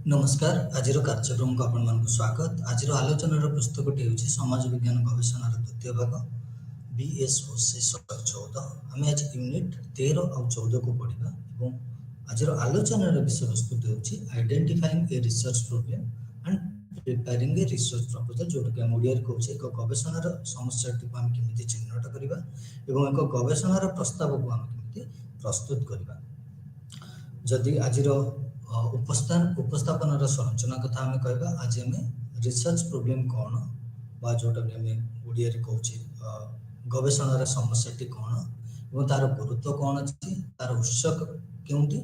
नमस्कार आज कार्यक्रम को आपण मानक स्वागत। आज आलोचनार पुस्तकटी हूँ समाज विज्ञान गवेषणार द्वितीय भाग BSOC 14। आम आज यूनिट 13 और 14 को पढ़ा और आज आलोचनार विषय वस्तु हूँ identifying A research problem and preparing a research proposal, जोटा कि ओडिया कहूँ एक गवेषणार समस्या को आम केमी चिन्हट करवा और एक गवेषणार प्रस्ताव को आम केमी प्रस्तुत करवा। जदि आज उपस्थापन संरचना कथा आम कहवा, आज आम रिसर्च प्रॉब्लम कौन बा जोटा कि आम ओडिया कहूँ गवेषणार समस्याटी कौन और तार गुरुत्व कौन अच्छी, तार उत्स केउंटी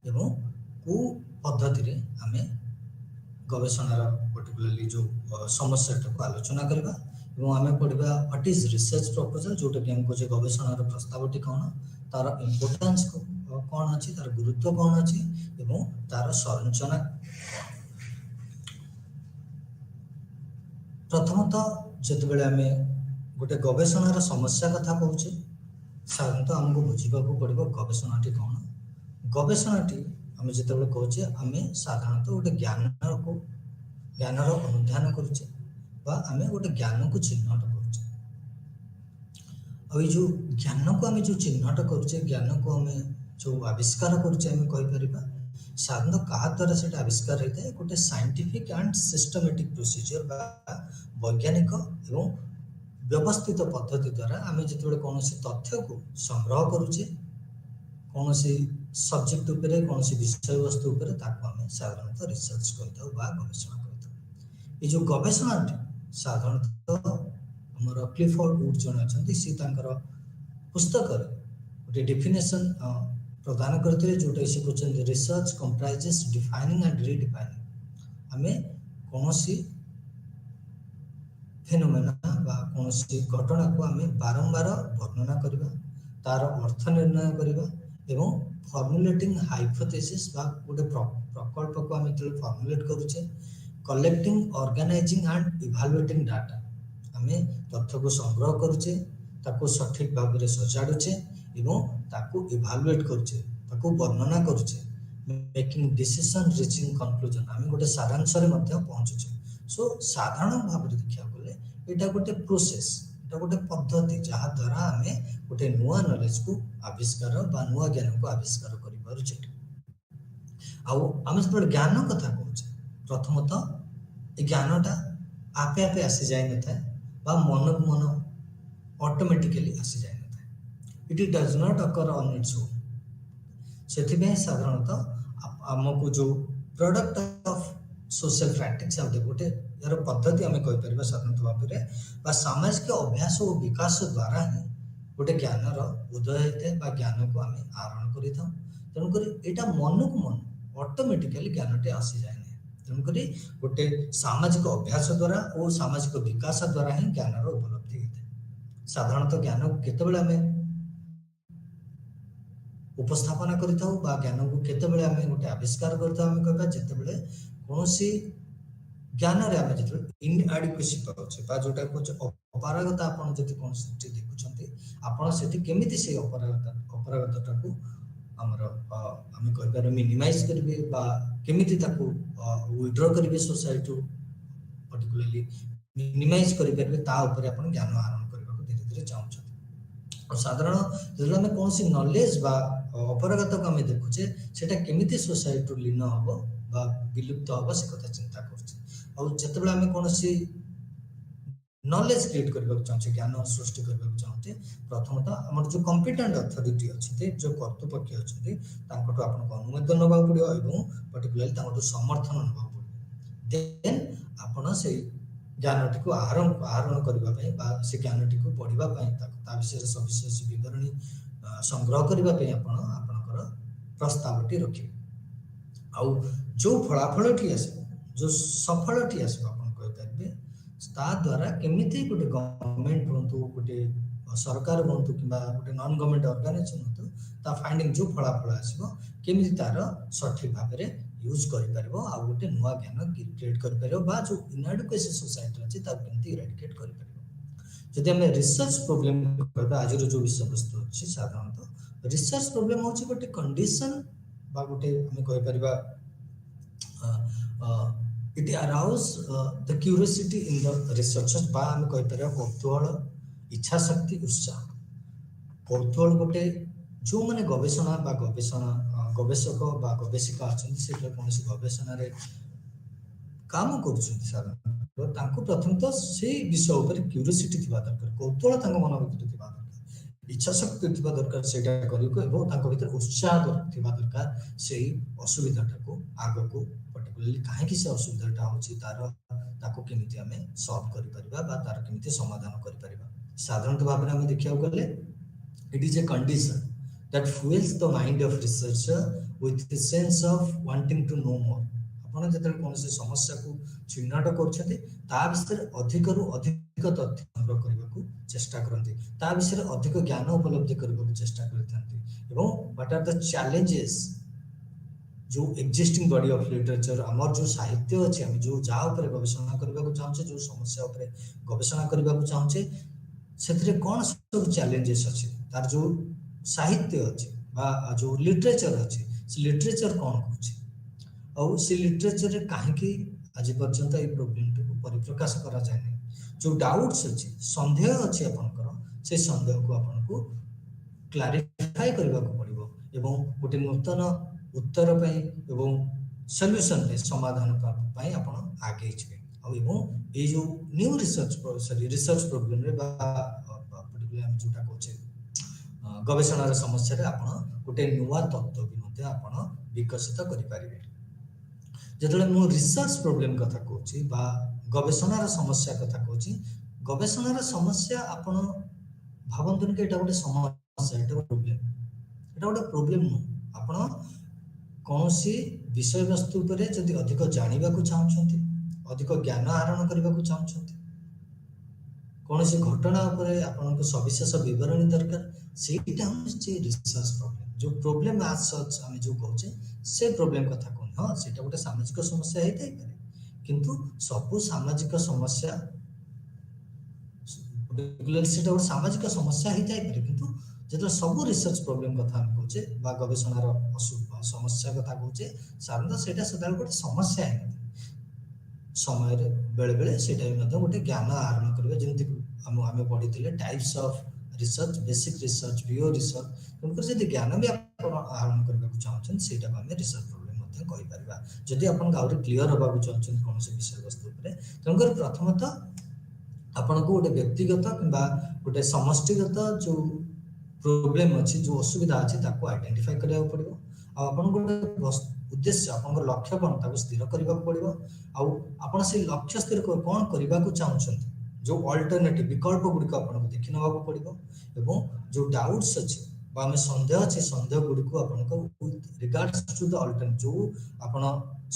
एवं को पद्धति आम गवेषणार पर्टिकुलरली जो समस्याटा को आलोचना करवा और आम पढ़ा व्हाट इज रिसर्च प्रपोजल, जोटा कि आम कहे गवेषणार प्रस्तावटी कौन, तार इम्पोर्टेंस कौन अच्छी, तार गुरुत्व कौन अच्छी एवं तार संरचना। प्रथमतः जिते आम गोटे गवेषणार समस्या कथा कहूँ साधारणतः आमको बुझा पड़ो गवेषणाटी कौन। गवेषणाटी आम जिते कहचे आम साधारणतः गोटे ज्ञानर अनुधान करुचे आम गोटे ज्ञान को चिन्हट करुचे। जो ज्ञान को आम जो चिन्हट करुचे, ज्ञान को आम जो आविष्कार करुचे आम कहीपर साधारणतः क्या द्वारा से आविष्कार होता है, गोटे साइंटिफिक एंड सिस्टमेटिक प्रोसीजर वैज्ञानिक एवं व्यवस्थित पद्धति द्वारा आम जो कौन तथ्य को संग्रह करुचे कौन सब्जेक्ट उपरे कौन विषय वस्तु उपरे आम साधारणतः रिसर्च करता गवेषणा करता। ये जो गवेषणा साधारणतः आमर क्लिफोर्ड वुड जन अच्छा सी पुस्तक गोटे डेफिनेशन प्रदान करते जोटा से कहते research comprises defining and redefining. आम कौन फेनोमेना बा कौन घटना को आम बारंबार वर्णना करवा, तार अर्थ निर्णय करवा एवं फॉर्मुलेटिंग हाइपोथेसिस बा गोटे प्रकल्प को आम जो फॉर्मुलेट करुचे, collecting organising and evaluating data, आम तथ्य को संग्रह करुचे ताको सठिक भाव में सजाड़ुचे एवं ताको इवैल्यूएट करुचे, ताको वर्णना करुचे, मेकिंग डिसीजन रीचिंग कंक्लूजन, आम गोटे सारांश रे मध्य पहुंचुचे। सो साधारण भाव में देखा गले यहाँ गोटे प्रोसेस, यहाँ गोटे पद्धति जहाँ द्वारा आम गोटे नुआ नॉलेज को आविष्कार बा नुआ ज्ञान को आविष्कार करें। आम जो ज्ञान कथा कहूँ प्रथमतः ज्ञानटा आपे आपे आसी जाए न था मन को मन ऑटोमेटिकली आसी जाए न था, it does not occur on its own. से साधारणतः आमको जो प्रोडक्ट ऑफ सोशल प्रैक्टिस गोटे यार पद्धति आम कहीपर साधारणतः भाव में सामाजिक अभ्यास और विकास द्वारा ही गोटे ज्ञानर उदय होता है ज्ञान को आम आहरण कर तेणुक यहाँ मन को मन ऑटोमेटिकली ज्ञानटे आसी जाए ना। तेणुक गोटे सामाजिक अभ्यास द्वारा और सामाजिक विकास द्वारा ही ज्ञानर उपलब्धि होता है। साधारणतः ज्ञान को केतबेले आम उपस्थापना करता ज्ञान को केतबेले आम गोटे आविष्कार करता कहबा जितेबेले कौन ज्ञान रे आम जो इनएडिक्वेसी पाचे जोटा कहे अपरागता आपन जति कौन देखुंटे आपन सेठी केमिति से अपरागता को हमर आम कहिबार मिनिमाइज करिवे बा केमिति ताको विथड्र करिवे सोसाइटी पर्टिकुलरली मिनिमाइज करि परबे ता ऊपर आपन ज्ञान आहरण करबा को धीरे धीरे चाहूछथि। और साधारण जदि आम कौन नॉलेज बा अपरागता को आम देखुचे सेटा केमिति सोसाइटी लीन हबो बा विलुप्त हबो से कथा चिंता करछे। और जितेबाला आम कौन नॉलेज क्रिएट करने चाहते ज्ञान सृष्टि करने चाहते प्रथमतः आम जो कॉम्पिटेंट अथॉरिटी अच्छे जो कर्तृपक्ष अच्छे आपको अनुमोदन नवा पड़ो और पर्टिकुलरली समर्थन नवा पड़ो देन आपन से ज्ञानटी को आहरण करने से ज्ञानटी को पढ़ाई विषय सविशेष विवरणी संग्रह करने आपणकर प्रस्तावटी रखिए। आउ जो फलाफलटी आस जो सफलटी आस कहीपर ता द्वारा केमिति गोटे गवर्नमेंट हूँ गोटे सरकार हूँ कि गोटे नॉन गवर्नमेंट ऑर्गेनाइजेशन हूँ ता फाइंडिंग जो फलाफल आसो केमिति तार सठिक भाव में यूज कर गोटे नुआ ज्ञान क्रिएट कर जो इनएडुकेशन सोसाइटी अच्छी केमिति इराडिकेट कर। जदि आम रिसर्च प्रॉब्लम कहबा आज जो विषय वस्तु अच्छी साधारणतः रिसर्च प्रॉब्लम हूँ गोटे कंडीशन बा गोटे आम कहीपर it arouse the curiosity in the researchers बा आम कहीपर कौतूहल इच्छा शक्ति उत्साह कौतूहल गोटे जो मैंने गवेषणा बा गवेषणा गवेषक बा गवेषिका अच्छे से कौन गवेषण काम कर प्रथम तो से विषय उपर क्यूरियोसिटी थिबा दरकार कौतूहल तांको मन भितर थिबा दरकार इच्छा शक्ति थिबा दरकार सेटा करिको एवं तांको भितर उत्साह थिबा दरकार से असुविधाटा को आगो को पर्टिकुलरली काहे कि से असुविधाटा होची तार ताको केमिति हमें सॉल्व करि परिबा बा तार केमिति समाधान करि परिबा साधारणतः भाव में हमें देखिया गले it is a condition that fuels the mind of researcher with the sense of wanting to know more आपण जतले कोनसे समस्या को चिन्हट करछते ता विषय अधिक रु अधिक तथ्य संग्रह करबा को चेष्टा करंती ता विषय अधिक ज्ञान उपलब्ध करबा को चेष्टा करथांती एवं व्हाट आर द चैलेंजेस जो एक्जिस्टिंग बॉडी ऑफ लिटरेचर हमर जो साहित्य अछि हम जो जा ऊपर गवेषणा करबा को चाहछे जो समस्या ऊपर गवेषणा करबा को चाहछे सेतरे कोन सब चैलेंजेस अछि तार जो साहित्य अछि बा जो लिटरेचर अछि से लिटरेचर कोन होछि और से लिटरेचर रे काहे कि आज पर्यंत ए प्रॉब्लम को परिप्रकाश करा जाय नै जो डाउट्स अछि संदेह अछि आपनकर से संदेह को आपन को क्लैरिफाई करबा को पड़िबो एवं गोटे नूतन उत्तर पई एवं सॉल्यूशन रे समाधान पई आपन आगे छिबे और एवं ए जो न्यू रिसर्च प्रॉब्लम रे बा पर्टिकुलर हम जोटा कहछे गवेषणार समस्या रे आपन गोटे नुवा तत्व भी मध्ये आपन विकसित करि परिबे जेतले मु रिसर्च प्रॉब्लम कथा कहछी बा गवेषणार समस्या कथा कहछी गवेषणार समस्या आपन भावंतन के एटा गोटे समस्या एटा गोटे प्रॉब्लम नु आपन कोनसी विषय वस्तु पर जदि अधिक जानिबा को चाहछंती अधिक ज्ञान आहरण करबा को चाहछंती कोनसी घटना पर आपन को सविशेष विवरणी दरकार सेटा होछि रिसर्च प्रॉब्लम जो प्रॉब्लम आज सच हम जो कहछे से प्रॉब्लम कथा कोन हां सेटा गोटे सामाजिक समस्या हेतै पारे किंतु सब सामाजिक समस्या पर्टिकुलर सेटा गोटे सामाजिक समस्या हेतै पारे किंतु जेतो सब रिसर्च प्रॉब्लम कथा हम कहछे बा गवेषणार समस्या कथा कहछे साधारणतः सेटा सदा गोटे समस्या है समय रे बेले बेले सेटा मध्ये गोटे ज्ञान आहरण करबे जेंति हम पढिथिले types of research basic research बियो रिसर्च उनको जदि ज्ञान भी आपण आहरण करबा को चाहछन सेटा हम रिसर्च प्रॉब्लम मध्ये कहि परिबा जदि आपण गाउरी क्लियर होबा को चाहछन कोन से विषय वस्तु ऊपर तंकर प्रथमतः आपण को गोटे व्यक्तिगत किबा गोटे समष्टिगत जो प्रॉब्लम अछि जो असुविधा अछि ताको आइडेंटिफाई करिया पड़िबो आ आपण गोटे उद्देश्य आपण लक्ष्य कोन ताको स्थिर करबा पड़िबो आ आपण से लक्ष्य स्थिर कोन करबा को चाहछन जो अल्टरनेटिव विकल्प गुडी को आपण को देखि नबा को पड़िबो एवं जो डाउट्स अछि बा में संदेह अछि संदेह गुडी को आपण को रिगार्ड्स टू द अल्टरनेटिव जो आपण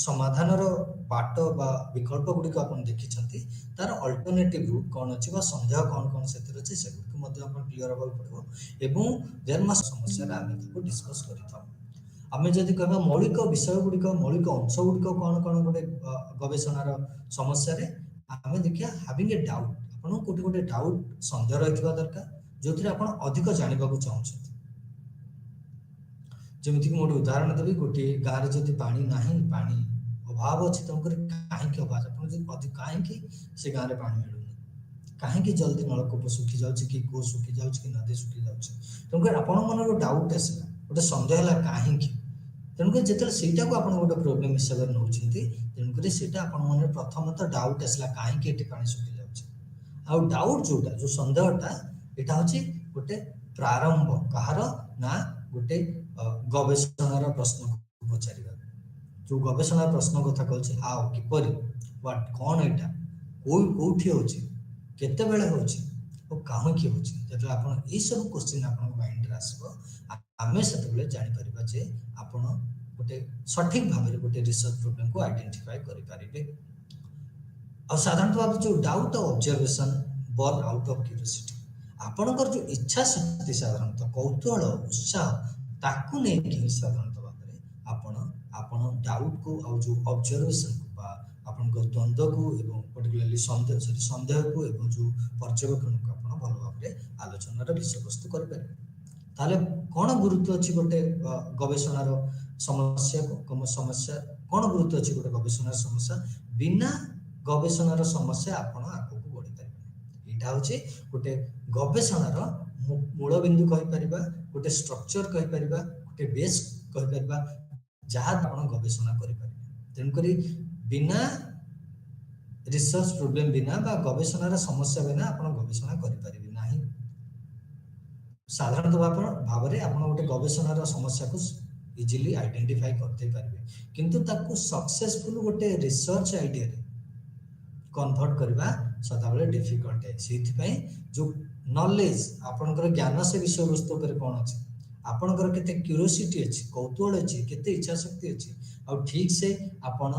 समाधान रो बाट बा विकल्प गुडी को आपण देखि छथि तार अल्टरनेटिव रूट कोन अछि बा संदेह कोन कोन सेतिर अछि से गुडी को मध्ये आपण क्लियर होबा पड़िबो एवं देन मा समस्या रा हम को डिस्कस करिथाउ आमे जदि कहबा मौलिक विषय गुडी को मौलिक अंश गुडी को कोन कोन गोटे गवेषणार समस्या रे आमे देखिया हैविंग ए डाउट आपण कोटी गोटे डाउट संदेह रहितबा दरकार जोथिरे आपण अधिक जानिबा को चाहछथि जेमिति कि मोटे उदाहरण देबी गोटे गारे जदि पानी नाही पानी अभाव अछि तंकर काहे के अभाव आपण जदि अधिक काहे कि से गारे पानी मिलुनी काहे कि जल्दी नलकूप सुखी जाउछि कि को सुखी जाउछि कि नदी सुखी जाउछि तंकर आपण मन रो डाउट आसीला गोटे संदेह हला काहे कि तंकर जेतले सेटा को आपण गोटे प्रॉब्लम हिसाब रे नउछिंती तंकर सेटा आपण मन प्रथमतः डाउट आसीला काहे कि एटी पानी सुखी जाउछि आ डाउट जोटा जो संदेहटा एटा होछि गोटे प्रारंभ कहार ना गोटे गवेषणार प्रश्न को पचारिबा जो गवेषणार प्रश्न कथा कहछि हाउ किपरि व्हाट कोन एटा कोठी होछि केते बेले होछि ओ काहे कि होछि जब आपण ई सब क्वेश्चन आपण माइंड रे आसीबो आमे सेतबेले जानि परिबा जे आपण गोटे सठिक भाव रे गोटे रिसर्च प्रॉब्लम को आइडेंटिफाई करि परिबे और साधारणतः भाव जो doubt observation born out of curiosity आपणकर जो इच्छा शक्ति साधारणतः कौतूहल उत्साह ताकू नै कि साधारणतः भाव रे आपण डाउट को और जो ऑब्जर्वेशन को बा आपण को द्वंद्व को एवं पर्टिकुलरली संदेह को एवं जो पर्यवेक्षण को आपण भल भाव रे आलोचना रे विषय वस्तु कर पारे ताले कोन गुरुत्व अछि गोटे गवेषणार समस्या को कम समस्या कौन गुरुत्व अच्छी गोटे गवेषणार समस्या बिना गवेषणार समस्या आपण आगो को बढ़ी पारे एटा होची गोटे गवेषणार मूल बिंदु कहि परिबा गोटे स्ट्रक्चर कहि परिबा गोटे बेस कहि परिबा जहाँ आपण गवेषणा करि परिबा तेन करी बिना रिसर्च प्रॉब्लम बिना बा गवेषणार समस्या बिना आपण गवेषणा करि परिबे नाही साधारणतः भाव में आप गोटे गवेषणार समस्या को इजिली आइडेंटिफाई करते पारे किंतु ताकू सक्सेसफुल गोटे रिसर्च आइडिया रे कन्वर्ट करबा सदाबले डिफिकल्ट है सेथि जो नॉलेज आपनकर ज्ञान से विषय वस्तु पर कोन अछि आपनकर केते क्यूरियोसिटी अछि कौतूहल अछि केते इच्छा शक्ति अछि आ ठीक से आपण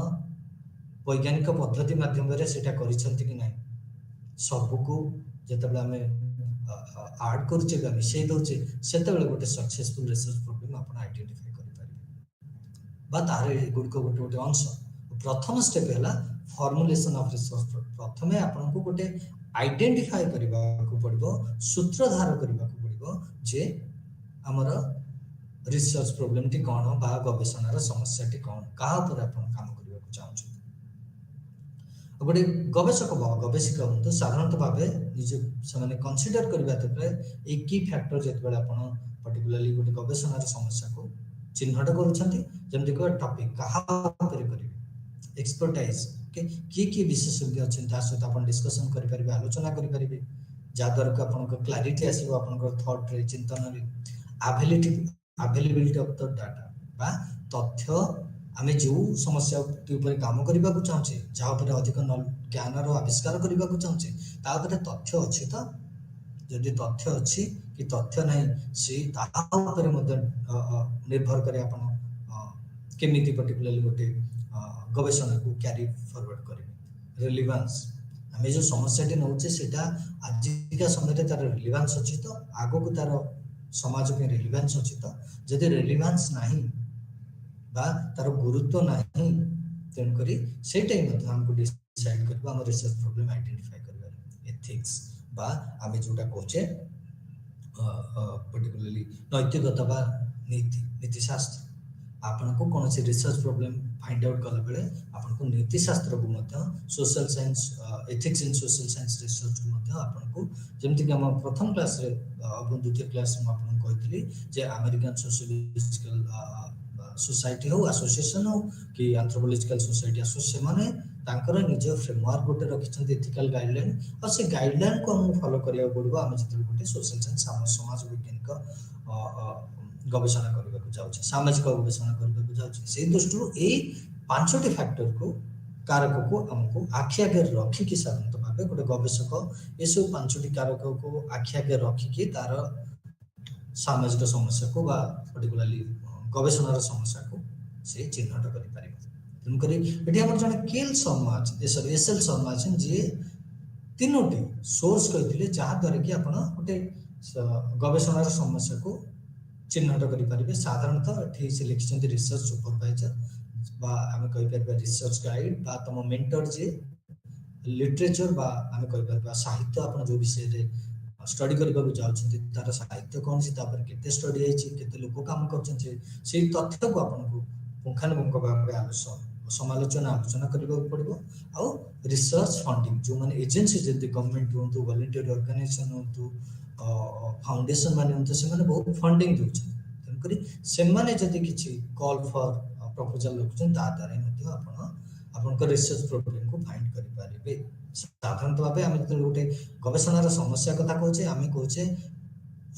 वैज्ञानिक पद्धति माध्यम रे सेटा करिसंति कि नाही सबको जेतबे हमें आड करछे बा मिसै दोछे सेतबेले गोटे सक्सेसफुल रिसर्च प्रॉब्लम आपण आइडेंटिफाई करि पारिबे बा तारे गुडको गोटे गोटे अंश प्रथम स्टेप हैला फॉर्मुलेशन ऑफ रिसर्च प्रथमे आपण को गोटे आइडेंटिफाई करबा को पड़िबो सूत्रधार करबा को पड़िबो जे हमर रिसर्च प्रॉब्लम टी कोन बा गवेषणार समस्या टी कोन का पर आपण काम करबा को चाहू गोटे गवेषक गवेषिका हूँ साधारणतः भाव निजे से कनसीडर करने एक की फैक्टर जो आप पर्टिकुलरली गोटे गवेषणार समस्या को चिन्हट करमती कह टॉपिक करेंगे एक्सपर्टाइज किए विशेषज्ञ अच्छा सहित आप डिस्कसन करेंगे आलोचना करेंगे जहाद्वारा को आप क्लारिटी आसो आप थॉट रे चिंतन अवेलेबिलिटी ऑफ द डाटा बा तथ्य आम जो समस्या ऊपर काम करने को चाहूचे जहाँ पर अधिक ज्ञान आविष्कार करने को चाहूचे तापर तथ्य अच्छी तो जदि तथ्य अच्छी कि तथ्य नहीं से निर्भर करे केमिति पर्टिकुलरली गोटे गवेषणा को क्यारी फॉरवर्ड करेंगे रिलेवेंस आम जो समस्या नौचे सेटा आजिका समय तार रिलेवेंस अच्छी तो आगो को तार समाज में रिलेवेंस अच्छी तो जदि रिलेवेंस नहीं बा तार गुरुत्व नहीं तेणुक से हमको डिसाइड कर रिसर्च प्रॉब्लम आइडेंटिफाई कर एथिक्स बा आम जोटा कहे पर्टिकुलरली नैतिकता बा नीतिशास्त्र आपन को कौन से रिसर्च प्रॉब्लम फाइंड आउट कला बेले आपन को नीतिशास्त्र को मध्य social science ethics in social science research को मध्य आपन को जेमति कि हम प्रथम क्लास रे द्वितीय क्लास में आपन कहतली जे अमेरिकन सोशलिस्टिकल सोसाइटी हो एसोसिएशन हो कि एंथ्रोपोलॉजिकल सोसाइटी एसोसिएशन माने तांकर निज फ्रेमवर्क गोटे रखिछन एथिकल गाइडलाइन और से गाइडलाइन को हम फॉलो करिया पड़बो हम जते गोटे सोशल साइंस समाज वैज्ञानिक गवेषणा करबा को जाउछ सामाजिक गवेषणा करबा को जाउछ से दृष्टि ए पांचटी फैक्टर को कारक को हमको आखि आगे रखी कि साधारणतः भाबे गोटे गवेषक ए सब पांचटी कारक को आखि आगे रखी कि तार सामाजिक समस्या को बा पर्टिकुलरली गवेषणार समस्या को से चिन्हट करि पारिबो तेणुक ये आम जन केल शर्मा अच्छे एस एल शर्मा अच्छे जी तीनोटी सोर्स कहते जहाद्वारा कि आप गोटे गवेषणार समस्या को चिन्हट करें साधारणतः ये से लिखिं रिसर्च सुपरवाइजर आम कहीपर रिसर्च गाइड बा तुम मेंटर जी लिटरेचर बा आम कहीपर साहित्य आप जो विषय स्टडी करने को जाउछन्ति तार साहित्य कौन सी तापर केते स्टडी हेछि केते लोक काम करछन्ति सेही तथ्य को आपनको पुंखानुपुंख भाबे समालोचना आलोचना करबा पड़िबो आ रिसर्च फंडिंग जो माने एजेंसी जदि गवर्नमेंट होंतु वॉलंटियर ऑर्गेनाइजेशन होंतु फाउंडेशन माने होंतु से माने बहुत फंडिंग दोछ तन करी से माने जदि किछि कॉल फॉर प्रपोजल रखछन ता द्वारा मध्ये आपन रिसर्च प्रोग्राम को फाइंड करि पारिबे साधारणतः भाव आम जो गोटे गवेषणार समस्या कथा कहे आम कहे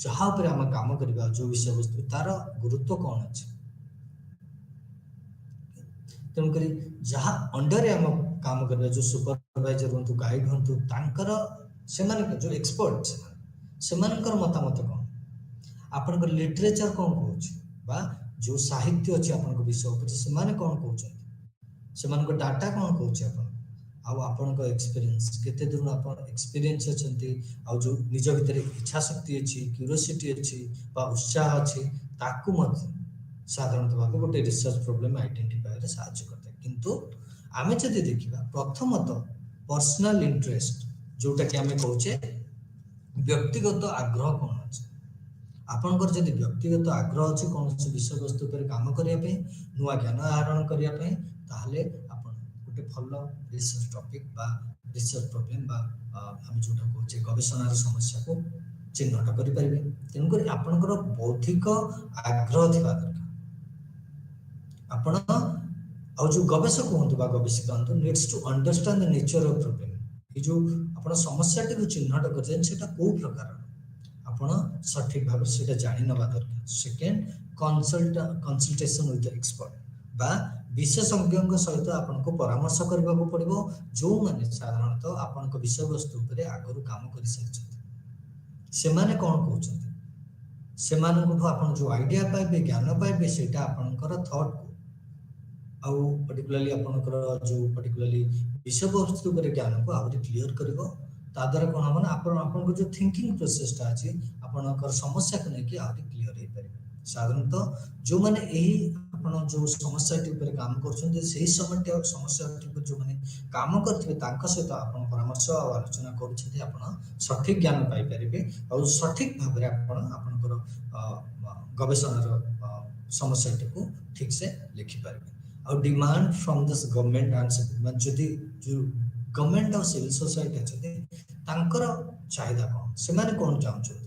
जहाँ पर आम काम करवा जो विषय वस्तु तार गुरुत्व कौन अच्छे तेणुक जहाँ अंडर आम काम करवा जो सुपरवाइजर हूँ गाइड हूँ जो एक्सपर्ट से मतामत कौन आपण लिटरेचर कौन कह जो साहित्य अच्छे आप विषय से कौन कहते डाटा कौन कहे आपण एक्सपीरियंस केते दूर आपण एक्सपीरियंस अच्छे आ जो निज भीतर इच्छा शक्ति अच्छी क्यूरियोसिटी अच्छी उत्साह अच्छी ताकू मत साधारणतः भाव गोटे रिसर्च प्रॉब्लम आइडेंटिफाई रे साहाय्य करता है किंतु आमे जदि देखिबा प्रथमतः पर्सनल इंटरेस्ट जोटा कि आमे कहूचे व्यक्तिगत आग्रह कौन अच्छे आपणकर जदि व्यक्तिगत आग्रह अछि कोनोसी विषय वस्तु पर काम करिया पे नुवा ज्ञान आहरण करिया पे ताहले आपण गोटे भलो रिसर्च टॉपिक बा रिसर्च प्रॉब्लम बा हम जोटा कहचे गवेषणार समस्या को चिन्हट करि परिबे तेनकर आपणकर बौद्धिक आग्रह थिबा दरकार आपण और जो गवेषक होंतु बा गवेषिका होंतु needs to understand the nature of problem ये जो आपण समस्या टी को चिन्हट करछन सेटा को प्रकार आपण सठिक भाव सेटा जानि नबा दरकार second consultation with the expert बा विशेषज्ञ सहित आपन को परामर्श करबा को पड़िबो जो माने साधारणतः आपन को विषय वस्तु उपरे आगरु काम करि सरिछथि से माने कोन कहउछथि से माने को आपन जो आईडिया पाइबे ज्ञान पाइबे सेटा आपनकर थॉट को आउ पर्टिकुलरली आपनकर जो पर्टिकुलरली विषय वस्तु उपरे ज्ञान को आउरी क्लियर करबो ता द्वारा कोन हमन आपन को जो थिंकिंग प्रोसेस ता अछि आपनकर समस्या को लेके आउरी क्लियर हे परिबे साधारणतः जो माने एही आपण जो समस्या टी ऊपर काम करछन सेही समस्या टी ऊपर जो माने काम करथिबे तांका सहित आपण परामर्श आ आलोचना करछथि आपण सठिक ज्ञान पाइ परिबे और सठिक भाबरे आपणकर गवेषणार समस्या टी को ठीक से लिखि परिबे और demand from this government and मतलब जदि जो गवर्नमेंट और सिविल सोसाइटी अछि तांकर चाहिदा कोन से माने कोन चाहछथि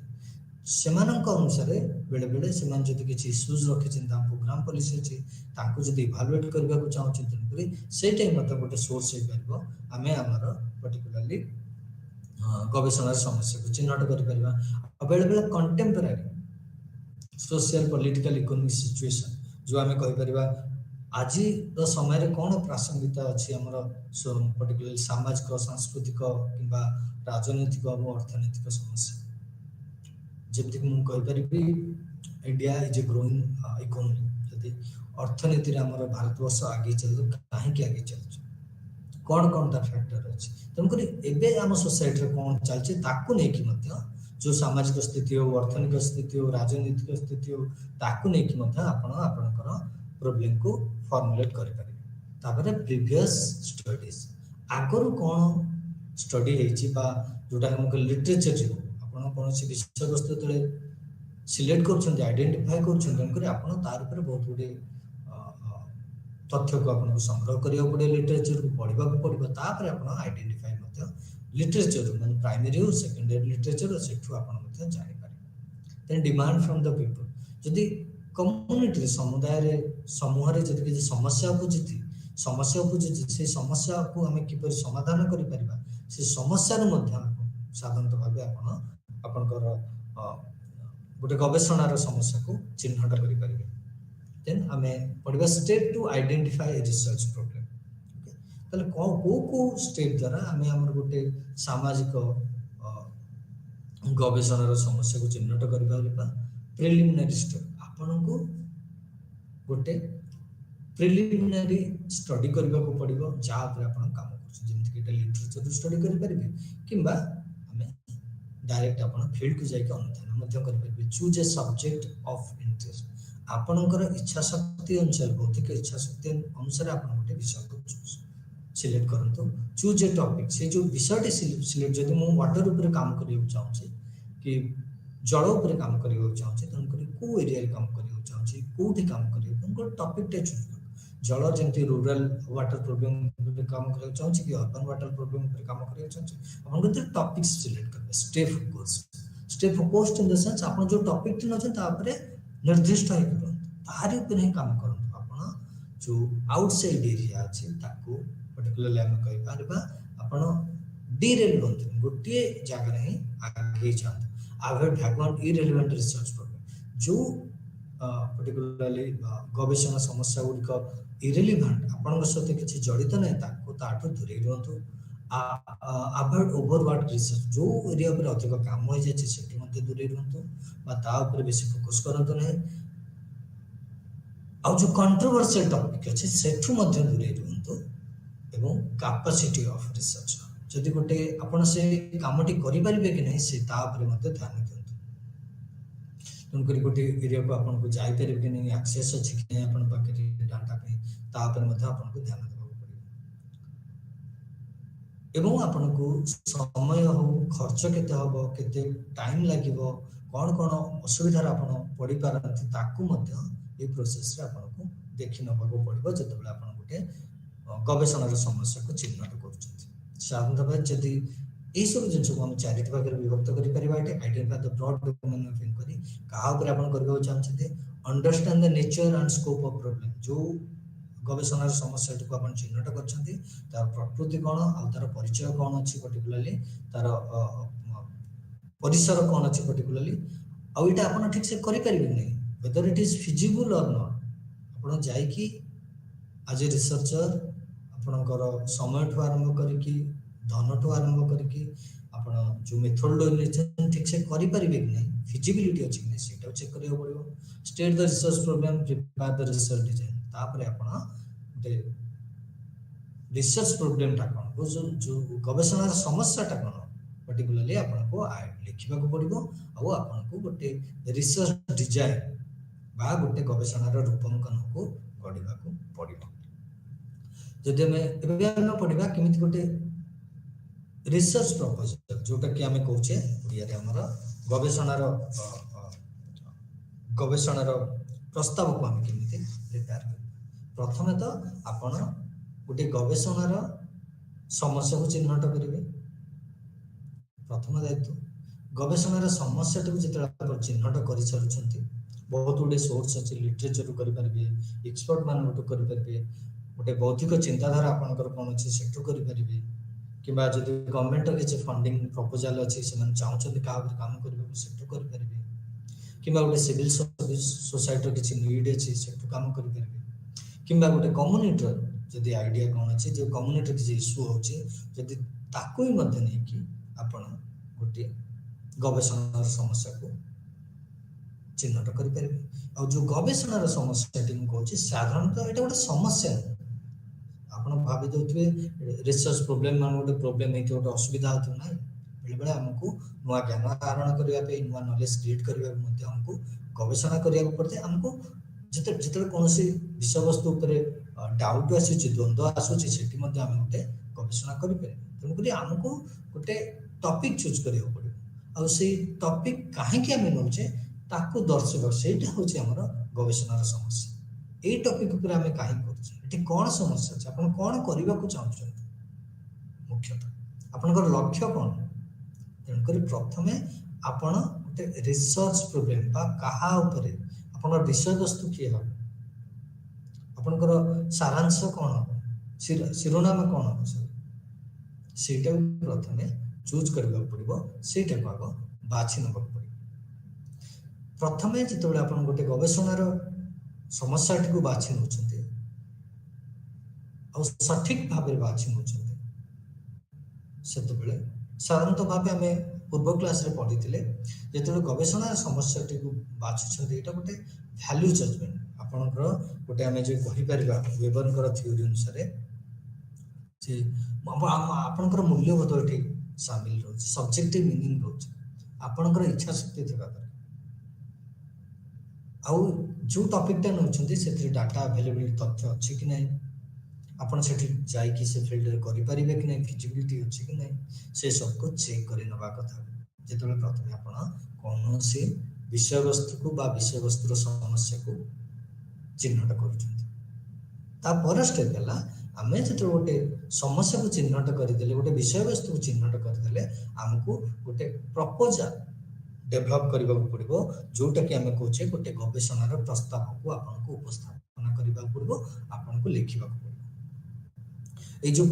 सेमानक अनुसार बेले बेले सेमान जदि किछि इश्यूज रखि चिंता प्रोग्राम पॉलिसी अछि तांको जदि इवैल्यूएट करबा को चाहौ चिंतन करी से टाइम मत गोटे सोर्स हे परबो हमें हमर पर्टिकुलरली गवेषणा समस्या को चिन्हट करि परबा बेले बेले contemporary social political economic situation जो हमें कहि परबा आज द समय रे कोन प्रासंगिकता अछि हमर पर्टिकुलरली सामाजिक सांस्कृतिक किबा राजनीतिक और अर्थनैतिक समस्या जबकि मु कहि परिबी India is a growing economy जदि अर्थनीति रे हमर भारतवर्ष आगे चल काहे के आगे चल कोन कोन ता फैक्टर अछि तम करी एबे हम सोसाइटी रे कोन चलछि ताकू नै कि मध्य जो सामाजिक स्थिति हो अर्थनैतिक स्थिति हो राजनीतिक स्थिति हो ताकू नै कि मध्य आपनकर प्रॉब्लम को फॉर्मुलेट करि परिबे तापरे प्रीवियस स्टडीज आगरु कोन स्टडी हेछि बा जोटा हम लिटरेचर आपण कोनोसी विषय वस्तु तले सिलेक्ट करछन आइडेंटिफाई करछन तनकरी आपण तार ऊपर बहुत गुडे तथ्य को आपण संग्रह करिया पड़े लिटरेचर को पढिबा को पड़िबो तापर आपण आइडेंटिफाई मते लिटरेचर माने प्राइमरी और सेकेंडरी लिटरेचर सेठु आपण मते जानि पारे then demand from the people जदी कम्युनिटी समुदाय रे समूह रे जदी कि समस्या बुझिति से समस्या को हमें किपर समाधान करि परिबा से समस्या रे मध्य साधारणतः भाबे आपनकर गोटे गवेषणार समस्या को चिन्हट करि परिबे देन हमें पढ़िबा step two identify a research problem okay तले को स्टेप द्वारा हमें हमर गोटे सामाजिक गवेषणार समस्या को चिन्हट करि परिबा प्रिलिमिनरी स्टेप आपन को गोटे प्रिलिमिनरी स्टडी करबा को पड़िबो जा पर आपन काम करछ जेंति कि लिटरेचर स्टडी करि परिबे किबा डायरेक्ट आपण फील्ड को जाके अनुधान मध्य कर परिबे choose a subject of interest आपनकर इच्छा शक्ति अनुसार बौद्धिक इच्छा शक्ति अनुसार आपण गोटे विषय को सिलेक्ट करंतो चूज ए टॉपिक से जो विषय सिलेक्ट जदि मु वाटर ऊपर काम करियो चाहूची कि जल ऊपर काम करियो चाहूची तन करी को एरिया रे काम करियो चाहूची कोठी काम करियो उनको टॉपिक टे चूज जल जेंति रूरल वाटर प्रॉब्लम ऊपर काम करियो चाहूची कि अर्बन वाटर प्रॉब्लम ऊपर काम करियो चाहूची आपण को टॉपिक्स सिलेक्ट करबे step focused in the sense आपण जो टॉपिक न छै ता ऊपर निर्दिष्ट है करो तारि ऊपर ही काम करो आपण जो आउटसाइड एरिया छै ताको पर्टिकुलरली हम कहि पारबा आपण डिरेलेवेंट गोटे जगह रे आगे जात avoid background irrelevant research problem जो पर्टिकुलरली गवेषणा समस्या गुडिक इरेलेवेंट आपण सहित किछि जड़ित नै ताको ताठो दूरे रहंतु अवॉइड ओवरवर्क रिसर्च जो एरिया पर अधिक काम हो जाय छै सेठी मध्ये दूरे रहंतु बा ता ऊपर बेसी फोकस करंतु नै आ जो कंट्रोवर्शियल टॉपिक अछि सेठु मध्ये दूरे रहंतु एवं कैपेसिटी ऑफ रिसर्च जदि गोटे आपण से कामटी करि परिबे कि नै से ता ऊपर मध्ये ध्यान दियंतु तुमकरी गोटे एरिया को आपण को जाय परिबे कि नै एक्सेस अछि कि नै आपण पाके डाटा पे ता ऊपर मध्ये आपण को ध्यान देबा पड़िबो एवं आपण को समय हो खर्च केते हबो केते टाइम लागिबो कौन कौन असुविधार आपण पड़ी पारती ताकू मध्य ए प्रोसेस रे आपनको देखि नबाको पड़िबो जतबेला आपण गोटे गवेषणार समस्या को चिन्हट करूछथि साधारणतः भाई जदि ए सब जिंस को हम चारित भाग विभक्त करि परिबा एटे identify the broad domain of inquiry कहा ऊपर आपण करबो चाहछथि understand the nature and scope of problem जो गवेषणार समस्या को आपण चिन्हट करछथि तार प्रकृति कोन आ तार परिचय कोन अछि पर्टिकुलरली तार परिसर कौन अच्छे पर्टिकुलरली आउटा आप ठीक से करें वेदर इट इज फिजिबल और नॉट आप जाकि आज ए रिसर्चर आपणकर समय ठू आरंभ करके धन ठू आरंभ करके आप जो मेथोडोलॉजी ठीक से करें कि नहीं फिजिबिलिटी अच्छी कि नहीं चेक करा पड़ो state the research programme prepare the research design तापर आप गोटे रिसर्च प्रोग्रामटा कौन जो गवेषणार समस्याटा कौन पर्टिकुलरली आपको लिखा पड़ो आपको गोटे रिसर्च डिजाइन बा गोटे गवेषणार रूपांकन को गढ़ा पड़ो जदि आम पढ़ा केमी गोटे रिसर्च प्रपोजल जोटा कि आम कहे ओडिया आमर गवेषणार गवेषणार प्रस्ताव को आम केमी प्रिपेयर कर प्रथमे तो आपण गोटे गवेषणार समस्या को चिन्हट करेंगे प्रथम दायित्व गवेषणार समस्या जो चिन्हट कर सारी बहुत गुड़े सोर्स अच्छे लिटरेचर करेंगे एक्सपर्ट मान करेंगे गोटे बौद्धिक चिंताधारा आपंकर कौन अच्छे से करेंगे कि गवर्नमेंट किसी फंडिंग प्रपोजाल अच्छी से चाहते क्या काम करेंगे कि गोटे सिविल सर्विस सोसाइटी किसी नीड अच्छी से काम करेंगे कि गोटे कम्युनिटी जदि आइडिया कौन अच्छे जो कम्युनिटी किसी इश्यू होती आपण गोटे गवेषणार समस्या को चिन्हट करें और जो गवेषणार समस्या कहूँ साधारणतः यहाँ गोटे समस्या आप भावी दे रिसर्च प्रोब्लेम मान गोटे प्रोब्लेम गोटे असुविधा होता ना बेले बेले आमको नुआ ज्ञान आहरण करने नुआ नॉलेज क्रिएट करने आमको गवेषणा करने पड़ता है आमको जिते कौन विषय वस्तु डाउट आसूँ द्वंद्व आसूँ से गोटे गवेषणा करें तेणुक आमको गोटे टॉपिक चूज करियो पड़ो आ से टॉपिक कहीं आम नौचे ताकू दर्शक से हमर गवेषणार समस्या ए टॉपिक ऊपर आम कहीं कर कौन समस्या अच्छे आप कौन करने को चाहते मुख्यतः आपनकर लक्ष्य कौन तेणुक प्रथमे आपण गोटे रिसर्च प्रोब्लेम बा कहा उपरे आपन विषय वस्तु किए हम आपनकर सारांश कौन हम शिरोनाम कौन हम सेटा प्रथमे चूज करने पड़ो से आग बाछि ना पड़ो प्रथमे जो आप गोटे गवेषणार समस्या को बाछि नौ सठिक भाव बाछि नौ से साधारणतः भाव आम पूर्व क्लास रे पढ़ी जो गवेषणार समस्या को बाछुं यहाँ गोटे वैल्यू जजमेंट आपंकर गोटे आम जो कहीपर वेबरकर थ्योरी अनुसार से आपंकर मूल्यबोध ये सामिल रोचे सब्जेक्टिव मीनिंग रोचे आपंकर इच्छा शक्ति थी दरकार आउ जो टॉपिकटा नौचंती से डाटा अवेलेबिलिटी तथ्य अच्छी कि नहीं आपन से जाइए से फील्ड रे करि परिबे कि नहीं फिजिबिलिटी अच्छी कि नहीं से सब को चेक करि नबा कथा जेतबे प्रथमे आपन कौन से विषय वस्तु को बा विषय वस्तुर समस्या को चिन्हट करूछंती ता पर स्टेप हला आमे जो गोटे समस्या को चिन्हट करदे गोटे विषय वस्तु को चिन्हट करदे आमको गोटे प्रपोजल डेभलप करने को पड़ो जोटा कि आम कहे गोटे गवेषणार प्रस्ताव को आपको उपस्थापन करने पड़ो आपको लिखा पड़ो ये जो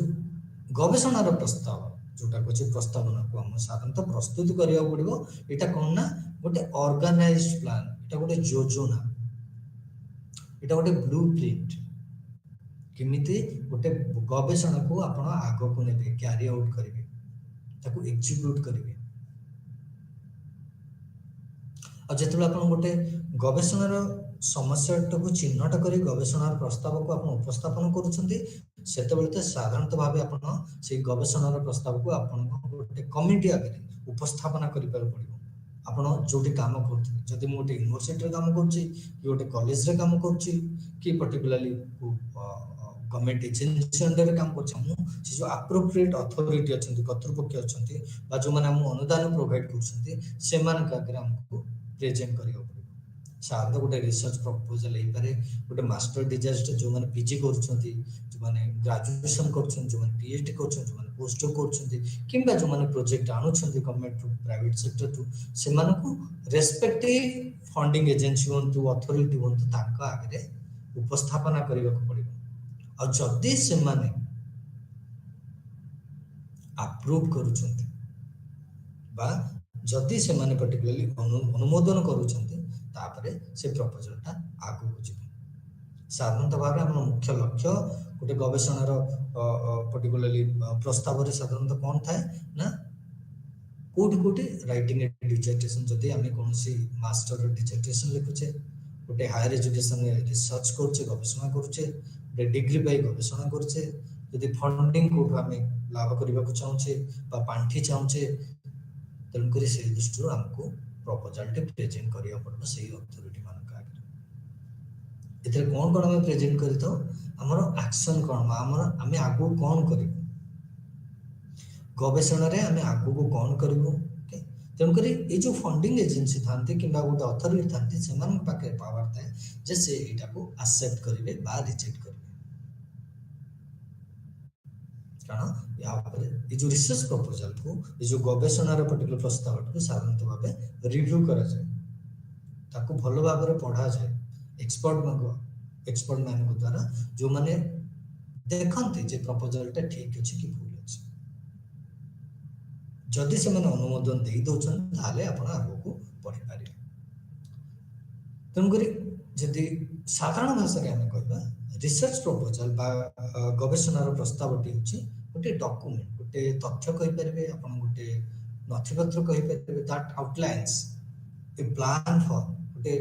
गवेषणार प्रस्ताव जोटा कहे प्रस्तावना को आम साधारणतः प्रस्तुत करने पड़ो यहाँ कौन ना गोटे ऑर्गेनाइज्ड प्लान यहाँ गोटे योजना यहाँ गोटे ब्लू प्रिंट केमिति गोटे गवेषणा को आप आग को ने क्यारी आउट करेंगे ताको एक्जिक्यूट करेंगे और जिते आप गोटे गवेषणार समस्या को चिन्हट कर गवेषणार प्रस्ताव को आप उपस्थापन करुँचे साधारणतः भाव आप गवेषणार प्रस्ताव को आप गोटे कमिटी आगे उपस्थापना कर पड़ो जो काम करते मुझे यूनिवर्सिटी काम कर गोटे कॉलेज रे काम कर पर्टिकुलरली गवर्नमेंट एजेंसी अंडर काम करछमु से जो एप्रोप्रिएट अथॉरिटी अछंती कर्तृपक्ष अछंती बा जो माने हम अनुदान प्रोवाइड करछंती से मान का अगर हमको प्रेजेंट करियो पड़िबो साधारण गोटे रिसर्च प्रपोजल हे पारे गोटे मास्टर डिजास्टर जो माने पीजी करछंती जो माने ग्रेजुएशन करछन जो माने पीएचडी करछन जो माने पोस्ट करछंती किंबा जो माने प्रोजेक्ट आनुछंती गवर्नमेंट टू प्राइवेट सेक्टर टू से मानको रेस्पेक्टिव फंडिंग एजेंसी होंतु अथॉरिटी होंतु ताका आगे उपस्थापना करबा को पड़िबो और जदि से माने अप्रूव करूछंती बा जदि से माने पर्टिकुलरली अनुमोदन करूछंती तापरे से प्रपोजलटा आगु को जिवो साधारणतः भाव हम मुख्य लक्ष्य गोटे गवेषणार पर्टिकुलरली प्रस्ताव रे साधारणतः कोन थाए ना कोठी कोठी राइटिंग ए डिसर्टेशन जदि हम कोनसी मास्टर डिसर्टेशन लिखुचे गोटे हायर एजुकेशन रिसर्च करछे गवेषणा करछे गोटे डिग्री पाई गवेषणा करछे यदि फंडिंग कोठ हम लाभ करबा को चाहूछे बा पांठी चाहूछे तन करी से दृष्टि हमको प्रपोजल टे प्रेजेंट करिया पड़बो सही अथॉरिटी मान का आगे एते कोन कोन हम प्रेजेंट करी तो हमर एक्शन कोन हमर हम आगु कोन करिबो गवेषणा रे हम आगु को कोन करिबो तन करी ए जो फंडिंग एजेंसी थांते किबा गोटे अथॉरिटी थांते से मान पाके पावर थाए जे से एटा को एक्सेप्ट करिवे बा रिजेक्ट करिवे कारण या पर ये जो रिसर्च प्रपोजल को ये जो गवेषणा रे पर्टिकुलर प्रस्ताव को साधारणतः भाबे रिव्यू करा जाए ताको भलो भाबरे पढ़ा जाए एक्सपर्ट मान को द्वारा जो माने देखंते जे प्रपोजल टा ठीक अछि कि भूल अछि जदि से माने अनुमोदन देई दोछन ताले आपण आगो को पढ़ि पारे तन करी जदि साधारण भाषा रे हम कहबा रिसर्च प्रपोजल बा गवेषणार प्रस्तावटी होची गोटे डॉक्यूमेंट गोटे तथ्य कहि परबे आपण गोटे नथिपत्र कहि परबे दैट आउटलाइन्स ए प्लान फॉर गोटे